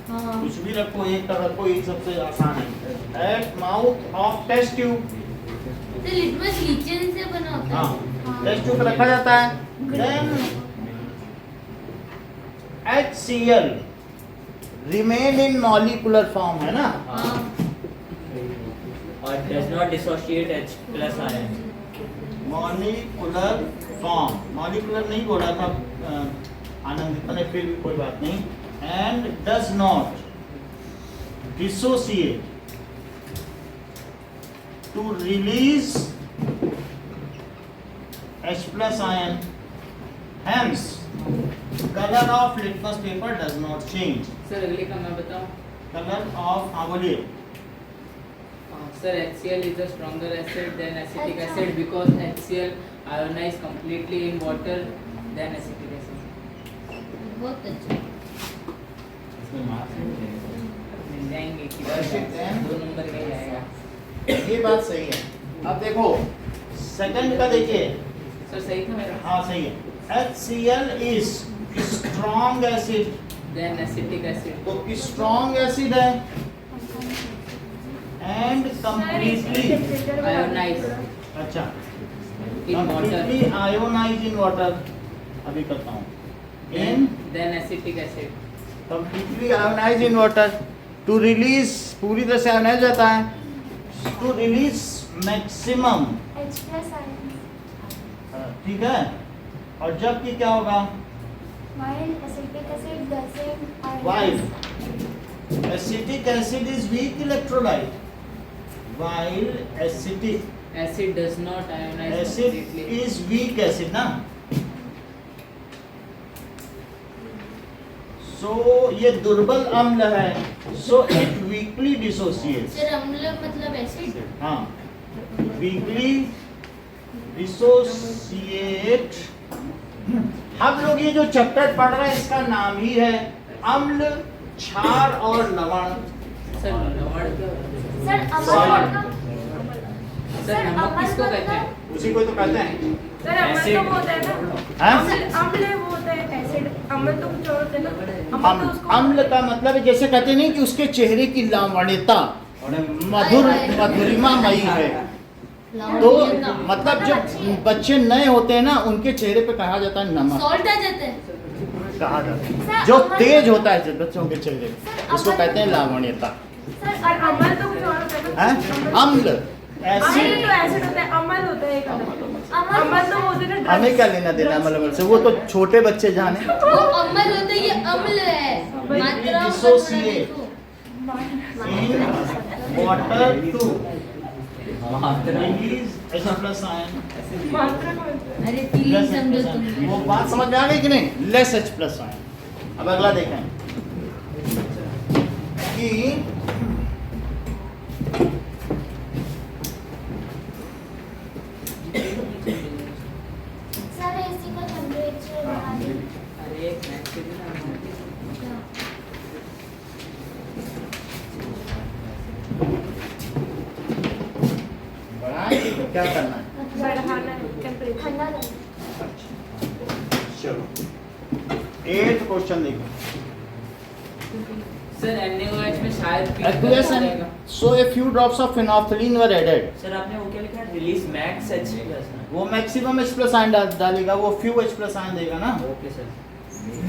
हाँ कुछ भी रखो, एक का रखो, एक सबसे आसान है, at mouth of test tube। तो लिटमस लीचेन से बना होता हाँ, है। टेस्ट ट्यूब पे रखा जाता है। Then HCl remain in molecular form, है ना? हाँ और does not dissociate H+ ion. Molecular form, molecular नहीं बोला था आनंदित ने, फिर भी कोई बात नहीं। And does not dissociate to release H+ ion, hence color of litmus paper does not change. Sir अगले का मैं बताऊं। Color of, हाँ बोलिए। Sir HCl is a stronger acid than acetic acid because HCl ionize completely in water than acetic acid. बहुत अच्छा। इसमें मार्क्स मिल जाएंगे कि Then- 2 नंबर का ही आएगा। ये बात सही है। अब देखो सेकंड का देखिए, सर सही था मेरा। हाँ सही है। HCl is strong acid, Then acetic acid. तो strong acid है and completely, Ionize अच्छा, in water. completely ionized in water। अभी करता हूँ। In Then acetic acid. completely ionized in water to release, पूरी तरह से ionized जाता है, to release maximum, H+ ions. ठीक है। और जब कि क्या होगा, While acetic acid doesn't while ionize. acetic acid is weak electrolyte, while acetic Acid does not ionize acid completely. Is weak acid ना, सो ये दुर्बल अम्ल है, so it weekly dissociates. Sir अम्ल मतलब एसिड। हाँ, वीकली डिसोसिएट। हम लोग ये जो चैप्टर पढ़ रहे हैं इसका नाम ही है अम्ल, क्षार और लवण। सर लवण क्या होता है? Sir Salt. अमल सर नमक किसको कहते हैं? उसी को तो कहते हैं। सर अम्ल तो वो होता है ना, हाँ? अम्ल वो होता है एसिड, अम्ल तो कुछ और होता है ना, अम्ल तो उसको अम्ल का मतलब है जैसे कहते नहीं कि उसके चेहरे की लावण्यता मधुर मधुरिमामयी है, तो मतलब जब बच्चे नए होते हैं ना उनके चेहरे पे कहा जाता है नमक, सॉल्ट आ जाता है। कहा जाता है जो तेज होता है बच्चों के चेहरे पे, उसको कहते हैं लावण्यता। और अम्ल तो कुछ और होता है हैं? ना, अम्ल अम्ल एसिड, तो एसिड होता है, अम्ल होता है एक अलग। अम्ल तो वो होता है ना हमें क्या लेना देना अम्ल से, वो तो छोटे बच्चे जाने। वो अम्ल होता है, ये अम्ल है। मात्रा Dissociate. वाटर टू रिलीज ऐसा प्लस आयन, मात्रा कौन सा है? अरे तीन समझो तुम। वो बात समझ में आ गई कि नहीं? Less H plus ion. अब अगला देखें कि सर एसी का टेम्परेचर बढ़ा दें। अरे एक मिनट के लिए ना बढ़ाएं कि क्या करना है? बढ़ाना है टेम्परेचर। ठंडा करना। चलो 8th क्वेश्चन देखो। सर NaOH में शायद pink Aqueous color and रहेगा। so a few drops of phenolphthalein were added. Sir आपने वो क्या लिखा है, रिलीज मैक्स H प्लस ना? वो मैक्सिमम H प्लस आयन डालेगा, वो फ्यू H प्लस आयन देगा ना, okay sir.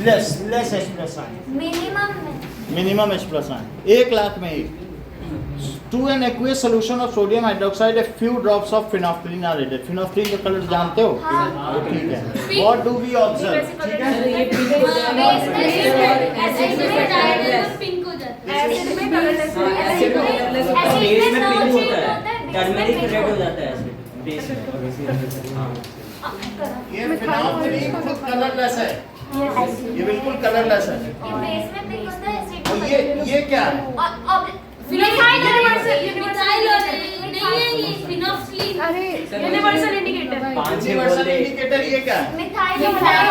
Less H plus ion, minimum में मिनिमम H प्लस आयन 1,00,000 में एक। To an aqueous solution of sodium hydroxide, a few drops of phenolphthalein are added. phenolphthalein का कलर जानते हो? हाँ। तो ठीक है। What do we observe? ठीक है? सर ये pink हो जाएगा। एसिड में डालने तो पिंक हो जाता है। एसिड में कलरलेस हाँ, है। एसिड में colourless होता है। बेस में पिंक shade होता होता है, है, टर्मरिक mix में रेड हो pink जाता है एसिड बेस में। हाँ। ये phenolphthalein खुद कलरलेस है, ये बिल्कुल कलरलेस है। ये बेस में पिंक होता है, एसिड और में ये क्या है? और मिथाइल यूनिवर्सल और नहीं है ये फिनोक्सिलिन। अरे यूनिवर्सल इंडिकेटर। 5-6 यूनिवर्सल बोल इंडिकेटर ये क्या है? Methyl methyl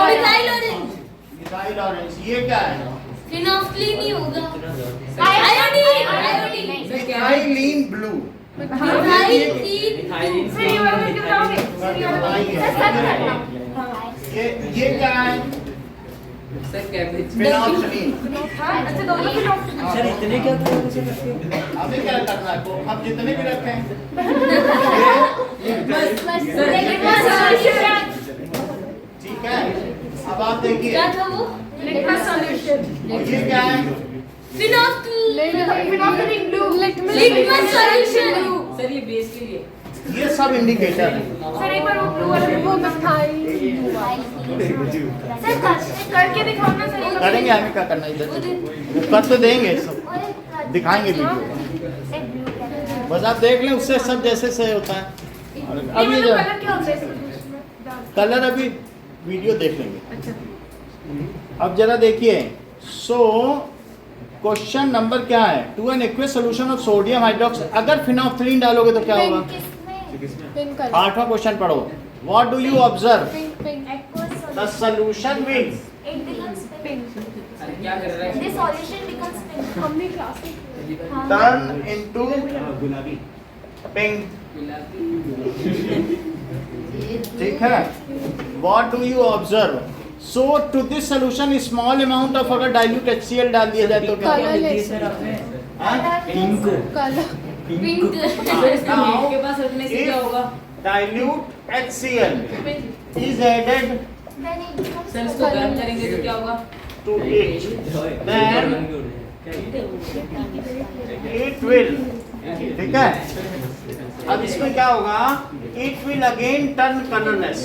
orange. Methyl orange ये क्या है? फिनोक्सिलिन ही होगा। Iodine. Iodine. Methylene blue. Methyl तीन। मिथाइलिन सर ये वाला क्यों बताओगे? सर ये वाला ये क्या है? Sir cabbage. फिनोक्सिलिन। हाँ अच्छा दोनों फिनोक्सिलिन। सर इतने क्या करोगे सर रखे? अभी क्या करना है? तो हम जितने भी रखें ठीक है। अब आप देखिए क्या था वो? Liquid solution. ये क्या है? फिनोक्सिलिन ब्लू। Liquid solution. सर ये बेस के लिए। ये सब इंडिकेटर है। सर एक बार वो ब्लू वाला वो मिथाइल सर करके दिखाओ ना सर। करेंगे, हमें क्या करना है इधर, वो कर तो देंगे सब, दिखाएंगे वीडियो, बस आप देख लें उससे सब जैसे से होता है। और ये अब ये मतलब जो कलर क्या होता है इसमें? कलर अभी वीडियो देख लेंगे। अच्छा अब जरा देखिए, सो क्वेश्चन नंबर क्या है? To an aqueous solution of sodium hydroxide, अगर फिनोक्सिलिन डालोगे तो क्या होगा? पिंक 8वां क्वेश्चन पढ़ो। What do you observe? The solution will It becomes pink. अरे क्या कर रहा The है? solution becomes pink. हमने क्लास में टर्न इनटू पिंक। ठीक है। What do you observe? So to this solution small amount of अगर डाइल्यूट HCl डाल दिया जाए तो क्या होगा? सर आपने हाँ? Pink pink. सर इसका मीट के पास रखने से क्या होगा? Dilute HCl is added Then it becomes sir इसको गर्म करेंगे तो क्या होगा? to it, then it will, ठीक है। अब इसमें क्या होगा? It will again turn colorless.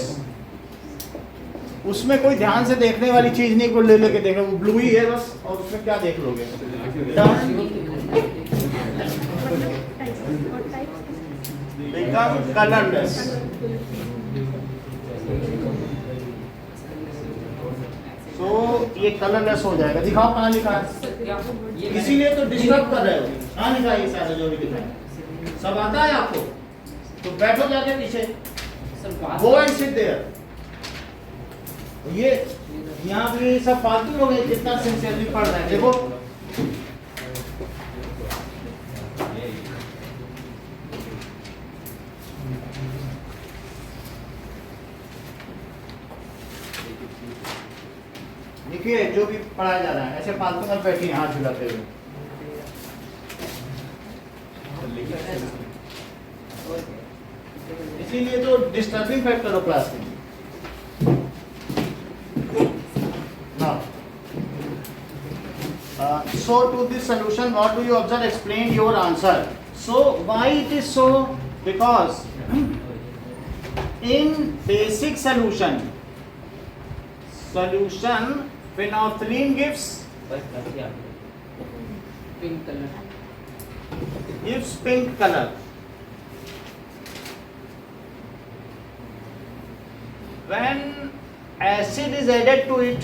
उसमें कोई ध्यान से देखने वाली चीज नहीं, को ले लेके देखो, वो ब्लू ही है बस, और उसमें क्या देख लोगे? Turn become colorless. तो ये कलरलेस हो जाएगा। दिखाओ कहाँ लिखा है, इसीलिए तो डिस्टर्ब कर रहे हो। कहाँ लिखा है ये सारा जो भी लिखा है? सब आता है आपको? तो बैठो जाके पीछे, गो एंड सिट देयर। ये यहाँ भी सब फालतू लोग हैं, कितना सिंसियरली पढ़ रहे हैं। देखो देखिए जो भी पढ़ाया जा रहा है, ऐसे फालतू मत बैठिए हाथ झुलाते हुए। इसीलिए तो डिस्टर्बिंग फैक्टर हो क्लास में। So to this solution, what do you observe? Explain your answer. So why it is so? Because in basic solution phenolphthalein gives Pink color. pink color. When acid is added to it,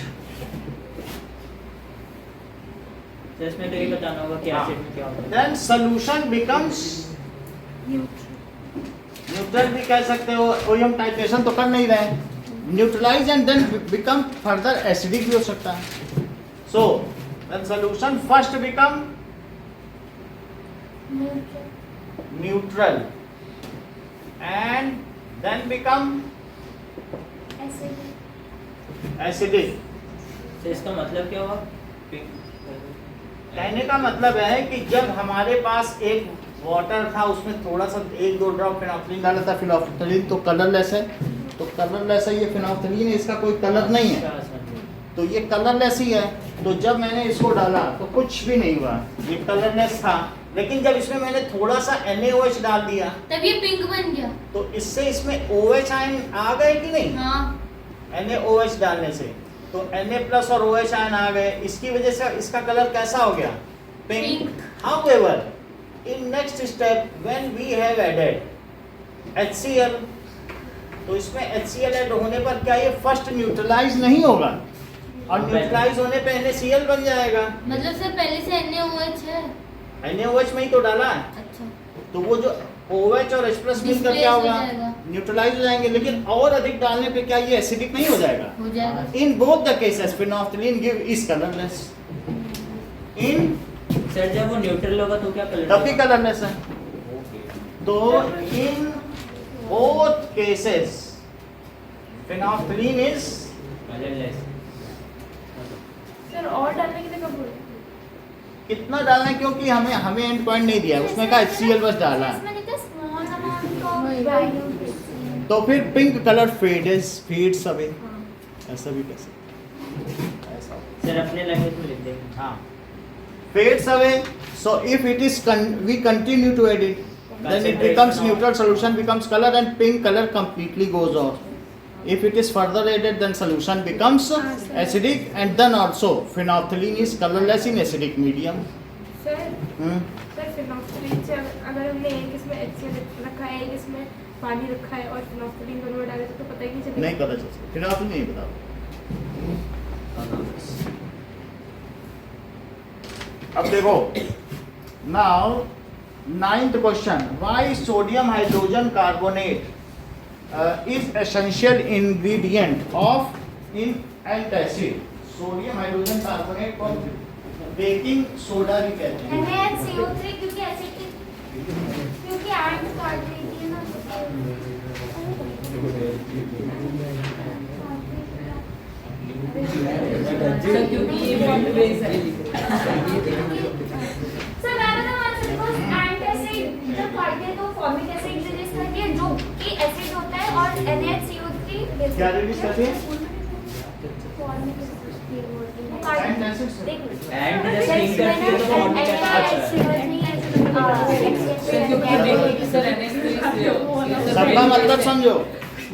तो इसमें तो ये बताना होगा कि एसिड में क्या होता है। then solution becomes न्यूट्रल भी कह सकते हो, कोई हम टाइट्रेशन तो कर नहीं रहे हैं। Neutralize and then become further acidic भी हो सकता है। So then solution first become neutral and then become acidic. तो इसका मतलब क्या हुआ? पिंक। कहने का मतलब है कि जब हमारे पास एक वाटर था, उसमें थोड़ा सा 1-2 ड्रॉप फिनॉल्फथलीन डाला था, फिनॉल्फथलीन तो कलरलेस है, तो कलरलेस है, ये फिनॉल्फथलीन है, इसका कोई कलर नहीं है, तो ये कलरलेस ही है। तो जब मैंने इसको डाला तो कुछ भी नहीं हुआ, ये कलरलेस था। लेकिन जब इसमें मैंने थोड़ा सा NaOH डाल दिया तब ये पिंक बन गया। तो इससे इसमें OH आयन आ गए कि नहीं? हाँ। NaOH डालने से तो Na+ और OH आयन आ गए, इसकी वजह से इसका कलर कैसा हो गया? Pink. However, in next step when we have added HCl, तो इसमें HCl ऐड होने पर क्या ये फर्स्ट न्यूट्रलाइज नहीं होगा, और न्यूट्रलाइज होने पे NaCl बन जाएगा। मतलब सर पहले से NaOH है। NaOH में ही तो डाला है, अच्छा। तो वो जो OH और H+ मिलकर क्या होगा? न्यूट्रलाइज हो जाएंगे। लेकिन और अधिक डालने पे क्या ये एसिडिक नहीं हो जाएगा? हो जाएगा। In both the cases phenolphthalein give is colourless. In sir जब वो न्यूट्रल होगा तो क्या कलर? तब भी कलरलेस है। तो in both cases phenolphthalein is colourless. Sir और डालने के लिए कब बोले? कितना डालना है, क्योंकि हमें एंड पॉइंट नहीं दिया है, उसमें का HCl बस डाला है। तो फिर पिंक कलर फेड्स अवे, ऐसा भी कह सकते हैं। सर अपने लैंग्वेज में लिख देंगे। हाँ, fades away. So if it is we continue to add it, then it becomes neutral. Solution becomes color, and pink color completely goes off. If it is further added, then solution becomes acidic, and then also phenolphthalein is colorless in acidic medium. Sir sir phenolphthalein से अगर हमने एक इसमें HCl रखा है, एक इसमें पानी रखा है और फिनॉल्फथलीन दोनों में डाले तो पता ही नहीं चलेगा। नहीं पता चल सकता, फिनॉल्फथलीन नहीं पता। अब देखो, now 9th question, why sodium hydrogen carbonate is essential ingredient of in antacid? Sodium hydrogen carbonate को बेकिंग सोडा भी कहते हैं। NaCO3 क्योंकि एसिड क्योंकि आयन काट देती है ना। सर क्योंकि ये बॉन्ड बेस है। सर मैंने तो मान सपोज एंटासिड जब काट दिया तो फॉर्मिक एसिड रिलीज करती है जो कि एसिड होता है, और NaCO3 क्या रिलीज करती है? Formic acid antacid. And just think that ये तो फॉर्मिक एसिड। सबका मतलब समझो,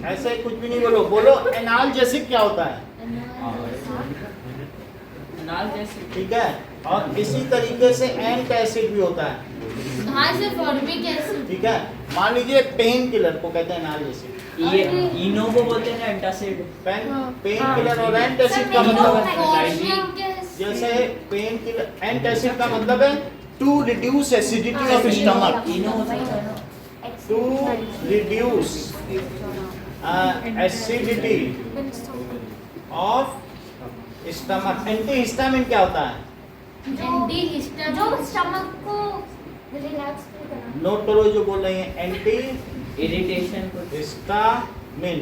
ऐसे कुछ भी नहीं बोलो। बोलो एनाल्जेसिक क्या होता है? नाल जैसे ठीक है, और इसी तरीके से एंटासिड भी होता है। हाँ सर फॉर्मिक एसिड ठीक है, मान लीजिए पेन किलर को कहते हैं एनाल्जेसिक, ये इनो को बोलते हैं ना एंटासिड। पेन किलर और एंटासिड का मतलब है, फॉर्मिक एसिड जैसे पेन किलर, एंटासिड का मतलब है to reduce acidity of stomach, Eno हो सकता है ना। To reduce acidity of stomach. Antihistamine क्या होता है? एंटीहिस्टामिन जो स्टमक को रिलैक्स करना। नोट करो जो बोल रही है, एंटी इरिटेशन को हिस्टामिन,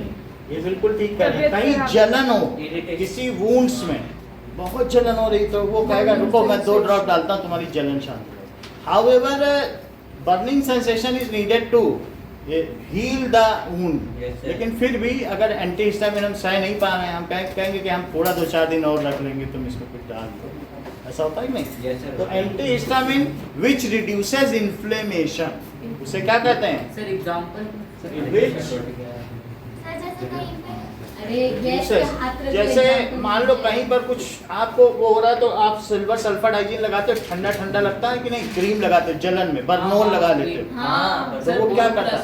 ये बिल्कुल ठीक कह रहे हैं। तबीयत कहीं खराब। जलन हो Irritation. किसी वुंड्स में, बहुत जलन हो रही तो वो कहेगा रुको मैं 2 ड्रॉप डालता हूँ तुम्हारी जलन शांत हो। However burning sensation is needed to heal the wound, Yes, sir. लेकिन फिर भी अगर एंटी हिस्टामिन हम सह नहीं पा रहे हैं, हम कहेंगे कि हम थोड़ा 2-4 दिन और रख लेंगे, तुम इसको कुछ डाल दो, ऐसा होता है कि नहीं? Yes, sir. तो एंटी हिस्टामिन विच रिड्यूसेस इन्फ्लेमेशन, उसे क्या कहते हैं? Sir example Which? सर जैसे कहीं पे अरे गैस पे हाथ रख जैसे मान लो कहीं पर कुछ आपको वो हो रहा है तो आप सिल्वर सल्फर डाइजीन लगाते हो, ठंडा ठंडा लगता है कि नहीं? क्रीम लगाते हो जलन में, बर्नोल लगा लेते हो, हाँ तो वो क्या करता है?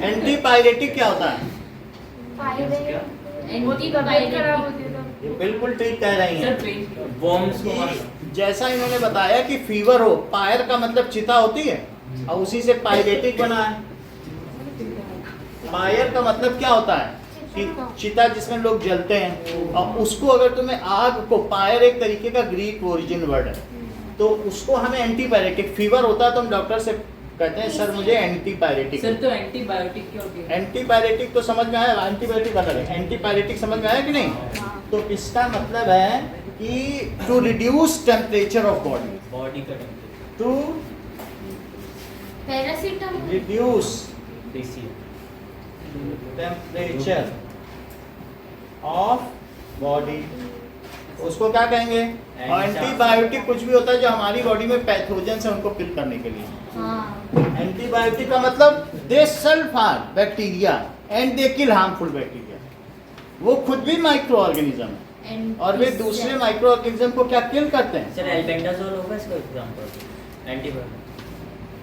एंटीपायरेटिक क्या होता है? पायरेट वो तो तबीयत खराब होती है तो ये बिल्कुल ठीक कह रही सर हैं पेन वॉर्म्स को कि जैसा इन्होंने बताया कि फीवर हो, पायर का मतलब चिता होती है और उसी से पायरेटिक बना है। पायर का मतलब क्या होता है कि चिता जिसमें लोग जलते हैं, और उसको अगर तुम्हें आग को, पायर एक तरीके का ग्रीक ओरिजिन वर्ड है, तो उसको हमें एंटीपायरेटिक, फीवर होता है तो हम डॉक्टर से कहते हैं सर मुझे एंटीपायरेटिक। सर तो एंटीबायोटिक क्यों होती है? एंटीपायरेटिक तो समझ में आया, एंटीबायोटिक अलग है, एंटीपायरेटिक समझ में आया कि नहीं? तो इसका मतलब है कि to reduce temperature of body, body का टेम्परेचर टू पैरासीटामोल रिड्यूस देसी टेम्परेचर ऑफ बॉडी, उसको क्या कहेंगे? और एंटीबायोटिक कुछ भी होता है जो हमारी बॉडी में पैथोजन है उनको किल करने के लिए। हाँ एंटीबायोटिक का मतलब they self are bacteria and they kill harmful bacteria, वो खुद भी माइक्रो ऑर्गेनिज्म है और वे दूसरे माइक्रो ऑर्गेनिज्म को क्या किल करते हैं? सर एल्बेंडाजोल होगा इसका एग्जांपल? एंटीबायोटिक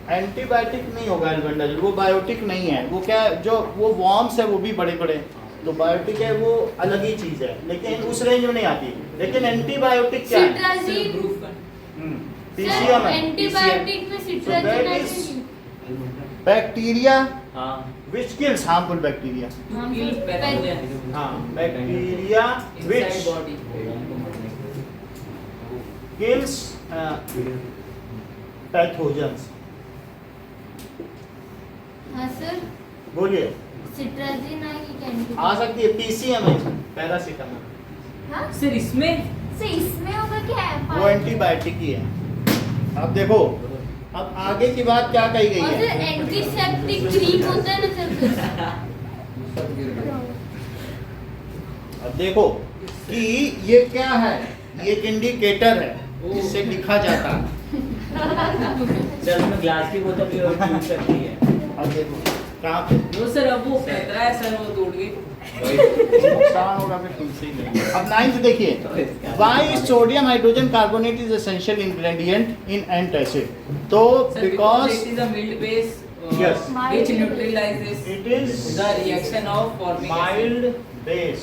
एंटीबायोटिक नहीं होगा एल्बेंडाजोल, वो बायोटिक नहीं है। वो क्या है, जो वो वॉर्म्स है वो भी बड़े बड़े, तो बायोटिक है वो अलग ही चीज है, लेकिन उस रेंज में नहीं आती। लेकिन एंटीबायोटिक क्या है? सिट्राजिन प्रूफ कर पीसीएम है, एंटीबायोटिक में So सिट्राजिन that है is बैक्टीरिया हाँ which kills harmful bacteria. To kill pathogen हाँ, bacteria inside which body. Kills pathogens. हाँ सर बोलिए, सिट्राजिन है कि कैंडी आ सकती है, पीसीएम है, पैरासीटामोल, हाँ सर इसमें से इसमें होगा क्या है? वो एंटीबायोटिक ही है। अब देखो, अब आगे की बात क्या कही गई और है? सर एंटीसेप्टिक क्रीम होता है ना सर अब देखो कि ये क्या है, ये एक इंडिकेटर है, इससे लिखा जाता है। सर उसमें ग्लास की बोतल भी और टूट सकती है। अब देखो कहाँ पे नो सर अब वो खतरा है सर, वो टूट गई। नुकसान होगा फिर तुमसे ही नहीं। अब 9th देखिए, why sodium hydrogen carbonate is essential ingredient in antacid. तो Sir, because it is a mild base Yes. which neutralizes it is the reaction of formic acid. Mild base,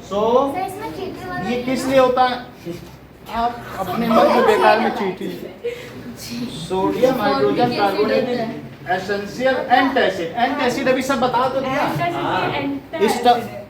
so sir इसमें चीटी वाला ये किस लिए होता है? आप अपने मन को बेकार में चीटी। Sodium hydrogen carbonate essential antacid, antacid अभी सब बता तो दिया।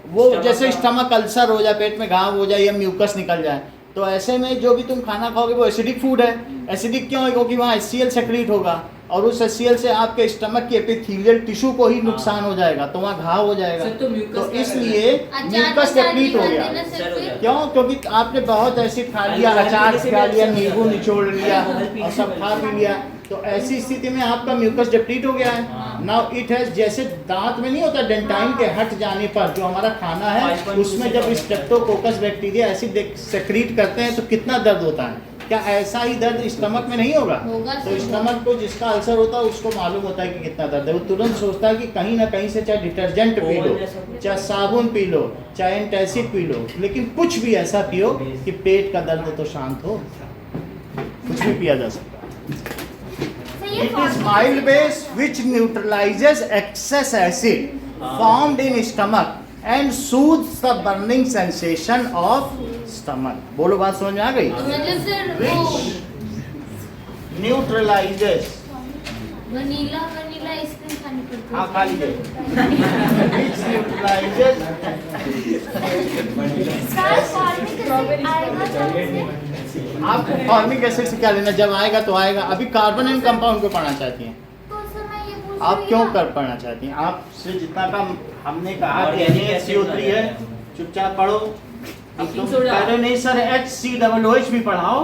वो जैसे स्टमक अल्सर हो जाए, पेट में घाव हो जाए या म्यूकस निकल जाए, तो ऐसे में जो भी तुम खाना खाओगे वो एसिडिक फूड है। एसिडिक क्यों है? क्योंकि वहाँ HCl सेक्रीट होगा और उस HCl से आपके स्टमक के एपिथेलियल टिश्यू को ही नुकसान हो जाएगा, तो वहाँ घाव हो जाएगा। सर, तो mucus तो क्या इसलिए म्यूकस सेक्रीट हो गया। क्यों? क्योंकि आपने बहुत एसिड खा लिया, अचार खा लिया, नींबू निचोड़ लिया और सब खा पी लिया, तो ऐसी स्थिति में आपका म्यूकस डिप्लीट हो गया है। नाउ इट हैज, जैसे दांत में नहीं होता डेंटाइन के हट जाने पर जो हमारा खाना है उसमें जब स्ट्रेप्टोकोकस बैक्टीरिया एसिड सेक्रीट करते हैं तो कितना दर्द होता है, क्या ऐसा ही दर्द स्टमक में नहीं होगा? तो स्टमक को जिसका अल्सर होता है उसको मालूम होता है कि कितना दर्द है, वो तुरंत सोचता है कि कहीं ना कहीं से चाहे डिटर्जेंट पी लो, चाहे साबुन पी लो, चाहे एंटासिड पी लो, लेकिन कुछ भी ऐसा पियो कि पेट का दर्द तो शांत हो। कुछ भी पिया जा सकता है। It is mild base which neutralizes excess acid formed in stomach and soothes the burning sensation of stomach. बोलो बात समझ में आ गई? तो मतलब सर वो Which neutralizes, वनीला आइसक्रीम खानी पड़ती है। हाँ खा लीजिए। Which neutralizes, sir formic acid आएगा कैसे? आपको फॉर्मिक एसिड से क्या लेना, जब आएगा तो आएगा। अभी कार्बन एंड कंपाउंड को पढ़ना चाहती हैं तो सर मैं ये पूछ आप, रही क्यों हूँ। कर पढ़ना चाहती हैं? आपसे जितना कम हमने कहा कि Organic NaCO3 है, चुपचाप पढ़ो। अब Baking तुम soda। कह रहे नहीं सर HCOOH भी पढ़ाओ,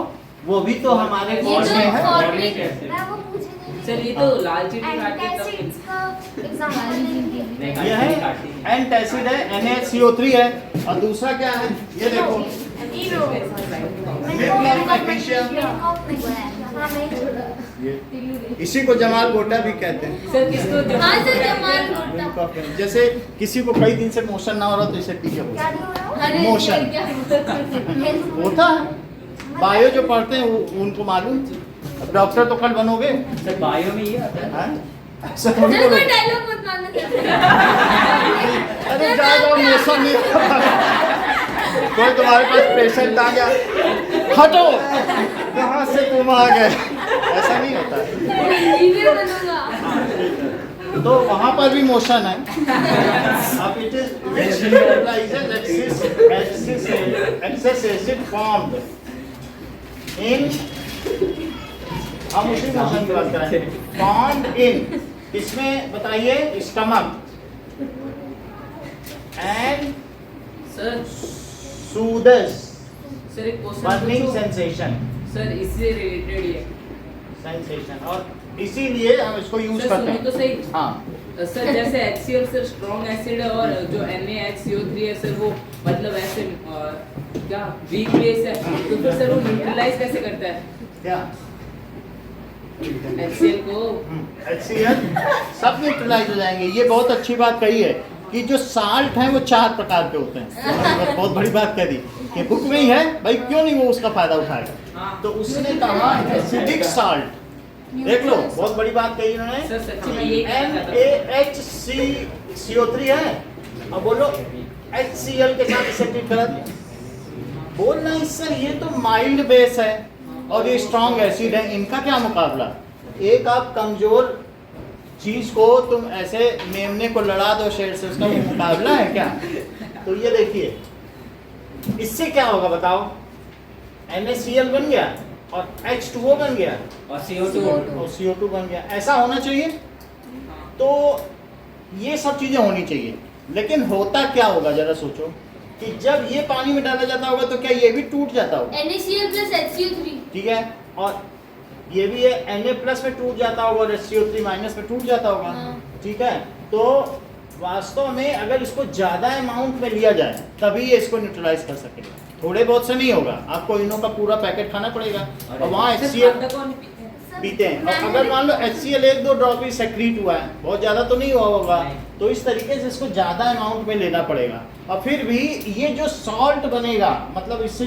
वो भी तो हमारे ये कोर्स तो में है। फॉर्मिक मैं वो पूछ रही थी। सर ये तो लाल चीनी खा के एंटासिड्स तब का एग्जांपल देंगे। ये है एंटासिड है, NaCO3 है, और दूसरा क्या है ये देखो, ये इसी को जमाल गोटा भी कहते हैं। सर किसको हाँ सर जमाल गोटा। जैसे किसी को कई दिन से मोशन ना हो रहा तो इसे पी के हो क्या नहीं हो रहा? अरे मोशन। क्या होता है। बायो जो पढ़ते हैं उनको मालूम। डॉक्टर तो कल बनोगे सर बायो में ये आता है। हैं? ऐसा थोड़ी सर कोई करोगे। डायलॉग मत मारना अरे ज्यादा मोशन नहीं, कोई तुम्हारे पास पेशेंट आ गया, हटो कहाँ से तुम आ गए, ऐसा नहीं होता है। इंजीनियर बनूंगा। तो वहाँ पर भी मोशन है। अब it is which neutralizes excess acid formed in, हम उसी मोशन की बात कर रहे हैं। formed in, इसमें बताइए stomach and sir soothes sir एक क्वेश्चन burning पूछूं? sensation, सर इससे रिलेटेड ये sensation, और इसीलिए हम इसको यूज सर करते सुनो हैं। तो सही। हाँ सर जैसे HCl सर स्ट्रॉन्ग एसिड है और जो NaCO3 है सर वो मतलब ऐसे क्या वीक बेस है, तो फिर सर वो न्यूट्रलाइज कैसे करता है क्या HCl को? HCl सब न्यूट्रलाइज हो जाएंगे। ये बहुत अच्छी बात कही है कि जो साल्ट है वो 4 प्रकार के होते हैं। बहुत बड़ी बात कह दी कि बुक में ही है भाई, क्यों नहीं वो उसका फायदा उठाएगा। हाँ। तो उसने कहा एसिडिक साल्ट, देख लो बहुत बड़ी बात कही इन्होंने। सर सच्ची में यही कहना था। NaHCO3 है, अब बोलो HCl के साथ इसे ट्रीट करा दिया। बोलना इससे ये तो माइल्ड बेस है और ये स्ट्रॉन्ग एसिड है, इनका क्या मुकाबला। एक आप कमजोर चीज को तुम ऐसे मेमने को लड़ा दो शेर से, उसका मुकाबला है क्या। तो ये देखिए इससे क्या होगा बताओ, NaCl बन गया और H2O बन गया और CO2 और CO2 बन गया। ऐसा होना चाहिए। तो ये सब चीजें होनी चाहिए, लेकिन होता क्या होगा जरा सोचो कि जब ये पानी में डाला जाता होगा तो क्या ये भी टूट जाता होगा, NaCl plus HCO3। ठीक है, और ये भी है Na प्लस में टूट जाता होगा और HCO3 माइनस में टूट जाता होगा, हाँ। ठीक है। तो वास्तव में अगर इसको ज्यादा अमाउंट में लिया जाए तभी ये इसको न्यूट्रलाइज कर सकेगा, थोड़े बहुत से नहीं होगा। आपको इनों का पूरा पैकेट खाना पड़ेगा और वहाँ सर HCl फांडा कौन पीते हैं? पीते हैं। और अगर मान लो HCl 1-2 ड्रॉप ही सेक्रीट हुआ है, बहुत ज़्यादा तो नहीं हुआ होगा, तो इस तरीके से इसको ज़्यादा अमाउंट में लेना पड़ेगा। और फिर भी ये जो सॉल्ट बनेगा, मतलब इससे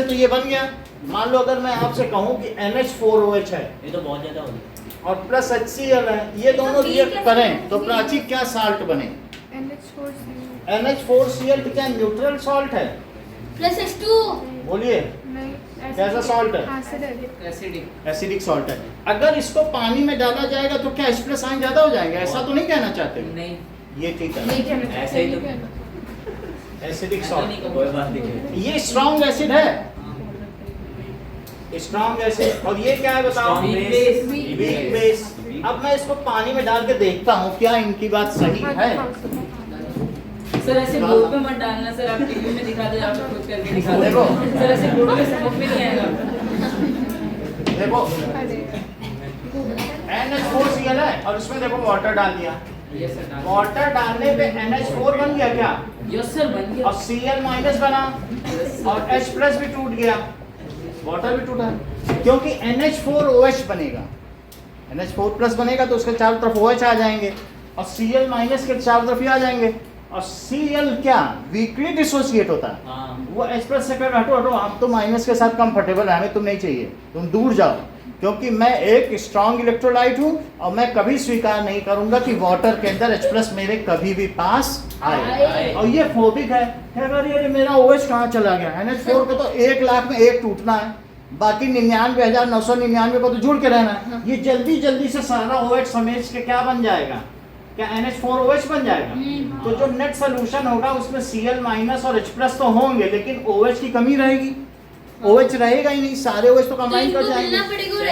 तो ये बन गया। मान लो अगर मैं आपसे कहूँ कि NH4OH है ये तो बहुत ज्यादा हो गया। और प्लस HCl है, ये दोनों रिएक्ट करें तो प्राची क्या साल्ट बने, NH4Cl। तो क्या न्यूट्रल सॉल्ट है, प्लस H2O। बोलिए कैसा सॉल्ट है, एसिडिक। एसिडिक सॉल्ट है। अगर इसको पानी में डाला जाएगा तो क्या H+ आयन ज्यादा हो जाएंगे, ऐसा तो नहीं कहना चाहते हो। नहीं ये ठीक है, ऐसे ही तो एसिडिक ऐसा नहीं सॉल्ट, कहो। कोई बात नहीं। ये स्ट्रॉन्ग एसिड है, स्ट्रॉन्ग एसिड। और ये क्या है बताओ, Strong Weak base। base। Weak base. अब मैं इसको पानी में डाल के देखता हूँ क्या इनकी बात सही है। सर ऐसे बोर्ड पे मत डालना सर, आप टीवी में दिखा दो, आप खुद करके दिखा दो। देखो। सर ऐसे बोर्ड पे समझ में नहीं आएगा। देखो NH4Cl है और इसमें देखो वाटर डाल दिया, यस सर डाल। वाटर डालने पे NH4 बन गया क्या, यस सर बन गया। और Cl माइनस बना और H+ भी टूट गया, वाटर भी टूटा, क्योंकि NH4OH बनेगा, NH4+ बनेगा तो उसके चारों तरफ OH आ जाएंगे और Cl- के चारों तरफ ही आ जाएंगे। और Cl क्या वीकली डिसोसिएट होता है। हाँ वो H+ से कह हटो हटो, हम तो माइनस के साथ कंफर्टेबल है, हमें तुम नहीं चाहिए, तुम दूर जाओ, क्योंकि मैं एक स्ट्रॉन्ग इलेक्ट्रोलाइट हूँ और मैं कभी स्वीकार नहीं करूंगा कि वाटर के अंदर H+ मेरे कभी भी पास आए। और ये फोबिक है, अरे मेरा OH कहाँ चला गया, NH4 को तो 1 लाख में एक टूटना है, बाकी 99,999 को तो जुड़ के रहना है। ये जल्दी जल्दी से सारा OH समेट के क्या बन जाएगा, क्या NH4OH बन जाएगा। तो जो नेट सोल्यूशन होगा उसमें Cl- और H+ तो होंगे, लेकिन OH की कमी रहेगी, OH रहेगा ही नहीं, सारे OH तो कंबाइन कर जाएंगे।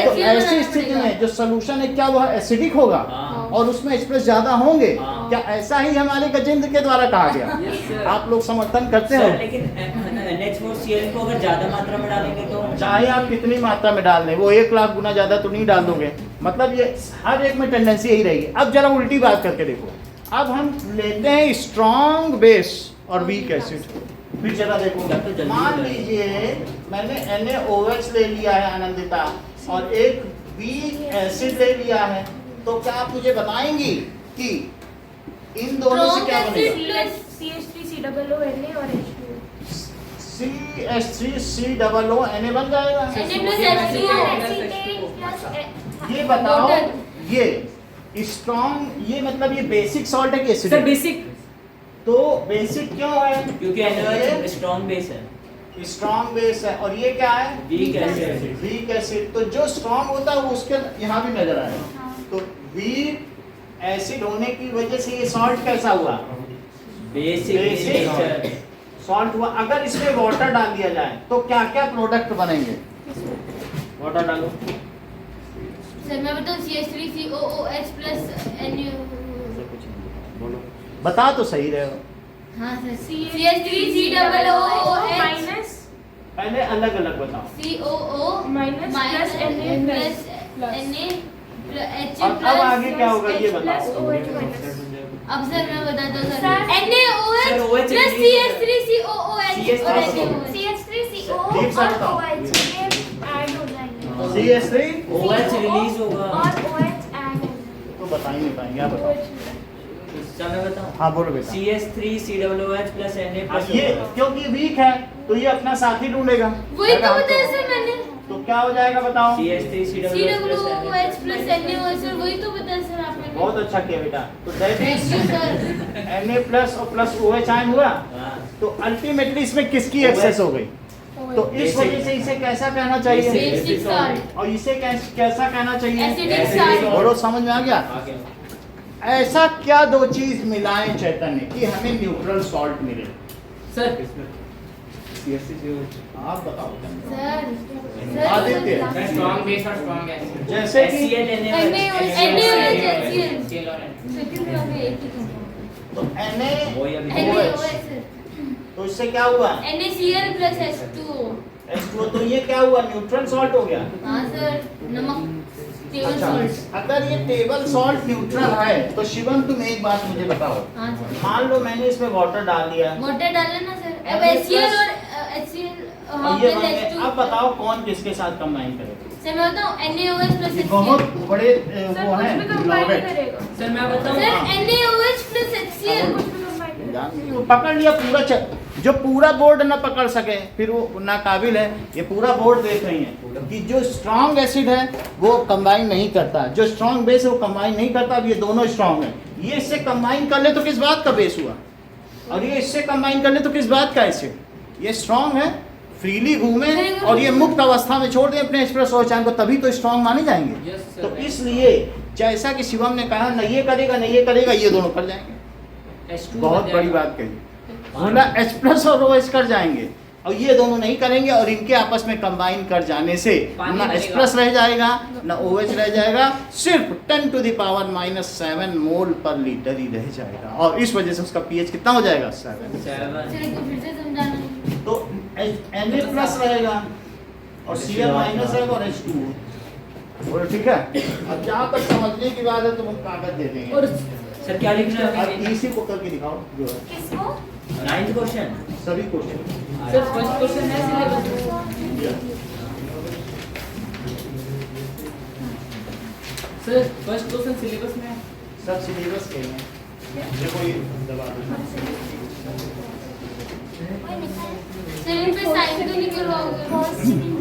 तो ऐसी स्थिति में जो सोल्यूशन है क्या वो एसिडिक होगा हाँ। और उसमें H+ ज्यादा होंगे। हाँ। क्या ऐसा ही हमारे गजेंद्र के द्वारा कहा Yes, गया, sir. आप लोग समर्थन करते हो? सर लेकिन NH4Cl को अगर ज्यादा मात्रा में डालेंगे तो चाहे आप कितनी मात्रा में डाल दें, वो 1 लाख गुना ज्यादा तो नहीं डाल दोगे, मतलब ये हर एक में टेंडेंसी यही रहेगी। अब जरा उल्टी बात करके देखो, अब हम लेते हैं स्ट्रॉन्ग बेस और वीक एसिड, फिर जरा देखो, मान लीजिए मैंने NaOH ले लिया है आनंदिता और एक वीक एसिड ले लिया है, तो क्या आप मुझे बताएंगी कि इन दोनों से क्या बनेगा? CH3COONA और H2O। CH3COONA बन जाएगा। ये बताओ, ये स्ट्रॉन्ग, ये मतलब ये बेसिक सॉल्ट है कि सर एसिडिक? बेसिक तो बेसिक क्यों है? क्योंकि NaOH स्ट्रॉन्ग बेस है, स्ट्रॉन्ग बेस है, और ये क्या है? Weak acid. Weak acid. तो जो स्ट्रॉन्ग होता है वो उसके यहाँ भी नजर आएगा। तो वीक एसिड होने की वजह से ये सॉल्ट कैसा हुआ? बेसिक सॉल्ट हुआ। अगर इसमें वाटर डाल दिया जाए तो क्या क्या प्रोडक्ट बनेंगे? वाटर डालो। सर मैं बताऊं CH3COOH plus NaOH। बोलो, बता तो सही रहे हो। हाँ सर CH3COOH माइनस पहले अलग अलग बताओ। COO minus plus Na plus plus H और अब आगे क्या होगा ये प्लस बताओ। OH minus. अब सर मैं बताता हूँ sir, NaOH sir, OH plus CH3COOH CH3 और CH3 NaOH। CH3CO ठीक से और बताओ। OH ये ऐड हो जाएंगे CH3 OH रिलीज होगा। और OH ऐड हो जाएंगे। तो बता ही नहीं पाएंगे, आप बताओ। क्या मैं बताऊं? हाँ बोलो बेटा। CH3COOH plus Na अब plus ये क्योंकि वीक है तो ये अपना साथी ढूंढेगा। वही तो अगर हम बताया सर मैंने तो क्या हो जाएगा बताओ? COOH plus NaOH सर वही तो बताया सर आपने। बहुत अच्छा किया बेटा। तो that thank is you sir. Na plus और प्लस OH आयन हुआ, तो अल्टीमेटली इसमें किसकी एक्सेस हो गई? तो इस वजह से इसे कैसा कहना चाहिए? बेसिक सॉल्ट और इसे कैसा कहना चाहिए? Acidic salt. बोलो, समझ में आ गया? ऐसा क्या दो चीज मिलाएं चैतन्य कि हमें न्यूट्रल सॉल्ट मिले? सर आप बताओ। सर आदित्य, स्ट्रॉन्ग बेस और स्ट्रॉन्ग एसिड जैसे कि NaOH HCl CL और N सेकंड में हमें एक ही कहना तो वही अभी NaOH NaOH, सर तो इससे क्या हुआ? NaCl plus H2O। H2O, तो ये क्या हुआ? न्यूट्रल सॉल्ट हो गया। हाँ सर नमक टेबल अच्छा, सॉल्ट। अगर ये टेबल सॉल्ट न्यूट्रल है तो शिवम तुम एक बात मुझे बताओ, हाँ सर मान लो मैंने इसमें वाटर डाल दिया वाटर डालना ना सर। अब Na HCl plus- और HCl हाँ और ये plus बन गए। H2। अब बताओ कौन किसके साथ कंबाइन करेगा? सर मैं बताऊँ NaOH plus ये HCl। बहुत बड़े सर वो कुछ है भी कंबाइन लॉबेट। करेगा। सर मैं बताऊं सर हाँ। NaOH plus HCl। कुछ भी कंबाइन करेगा। पकड़ लिया पूरा जो पूरा बोर्ड ना पकड़ सके फिर वो ना काबिल है। ये पूरा बोर्ड देख रही है कि जो स्ट्रॉन्ग एसिड है वो कंबाइन नहीं करता, जो स्ट्रॉन्ग बेस है वो कंबाइन नहीं करता। अब ये दोनों स्ट्रॉन्ग है, ये इससे कंबाइन कर ले तो किस बात का बेस हुआ, और ये इससे कंबाइन कर ले तो किस बात का एसिड? ये स्ट्रॉन्ग है, फ्रीली घूमे और ये मुक्त अवस्था में छोड़ दें अपने एक्सप्रेस ओचान को, तभी तो स्ट्रॉन्ग माने जाएंगे। Yes, sir. तो इसलिए जैसा कि शिवम ने कहा ना ये करेगा ना ये करेगा, ये दोनों कर जाएंगे। H2 बहुत बन बड़ी जाएगा। बात कही। बोला H+ और OH कर जाएंगे और ये दोनों नहीं करेंगे, और इनके आपस में कंबाइन कर जाने से पानी ना बनेगा। H+ रह जाएगा ना OH रह जाएगा, सिर्फ 10⁻⁻⁷ मोल पर लीटर ही रह जाएगा, और इस वजह से उसका pH कितना हो जाएगा? 7। 7 सर एक बार फिर से समझाना। तो Na+ रहेगा और Cl- रहेगा और H2O। बोलो ठीक है। अब जहाँ तक समझने की बात है तो हम कागज दे देंगे। और सर क्या लिखना है? अब इसी को करके दिखाओ जो है किसको? 9th question. सभी क्वेश्चन। सर फर्स्ट क्वेश्चन है syllabus. Sir first question syllabus में है। सब सिलेबस के हैं। देखो ये दबा दो। सर इन पे साइन तो नहीं करवाओगे? First second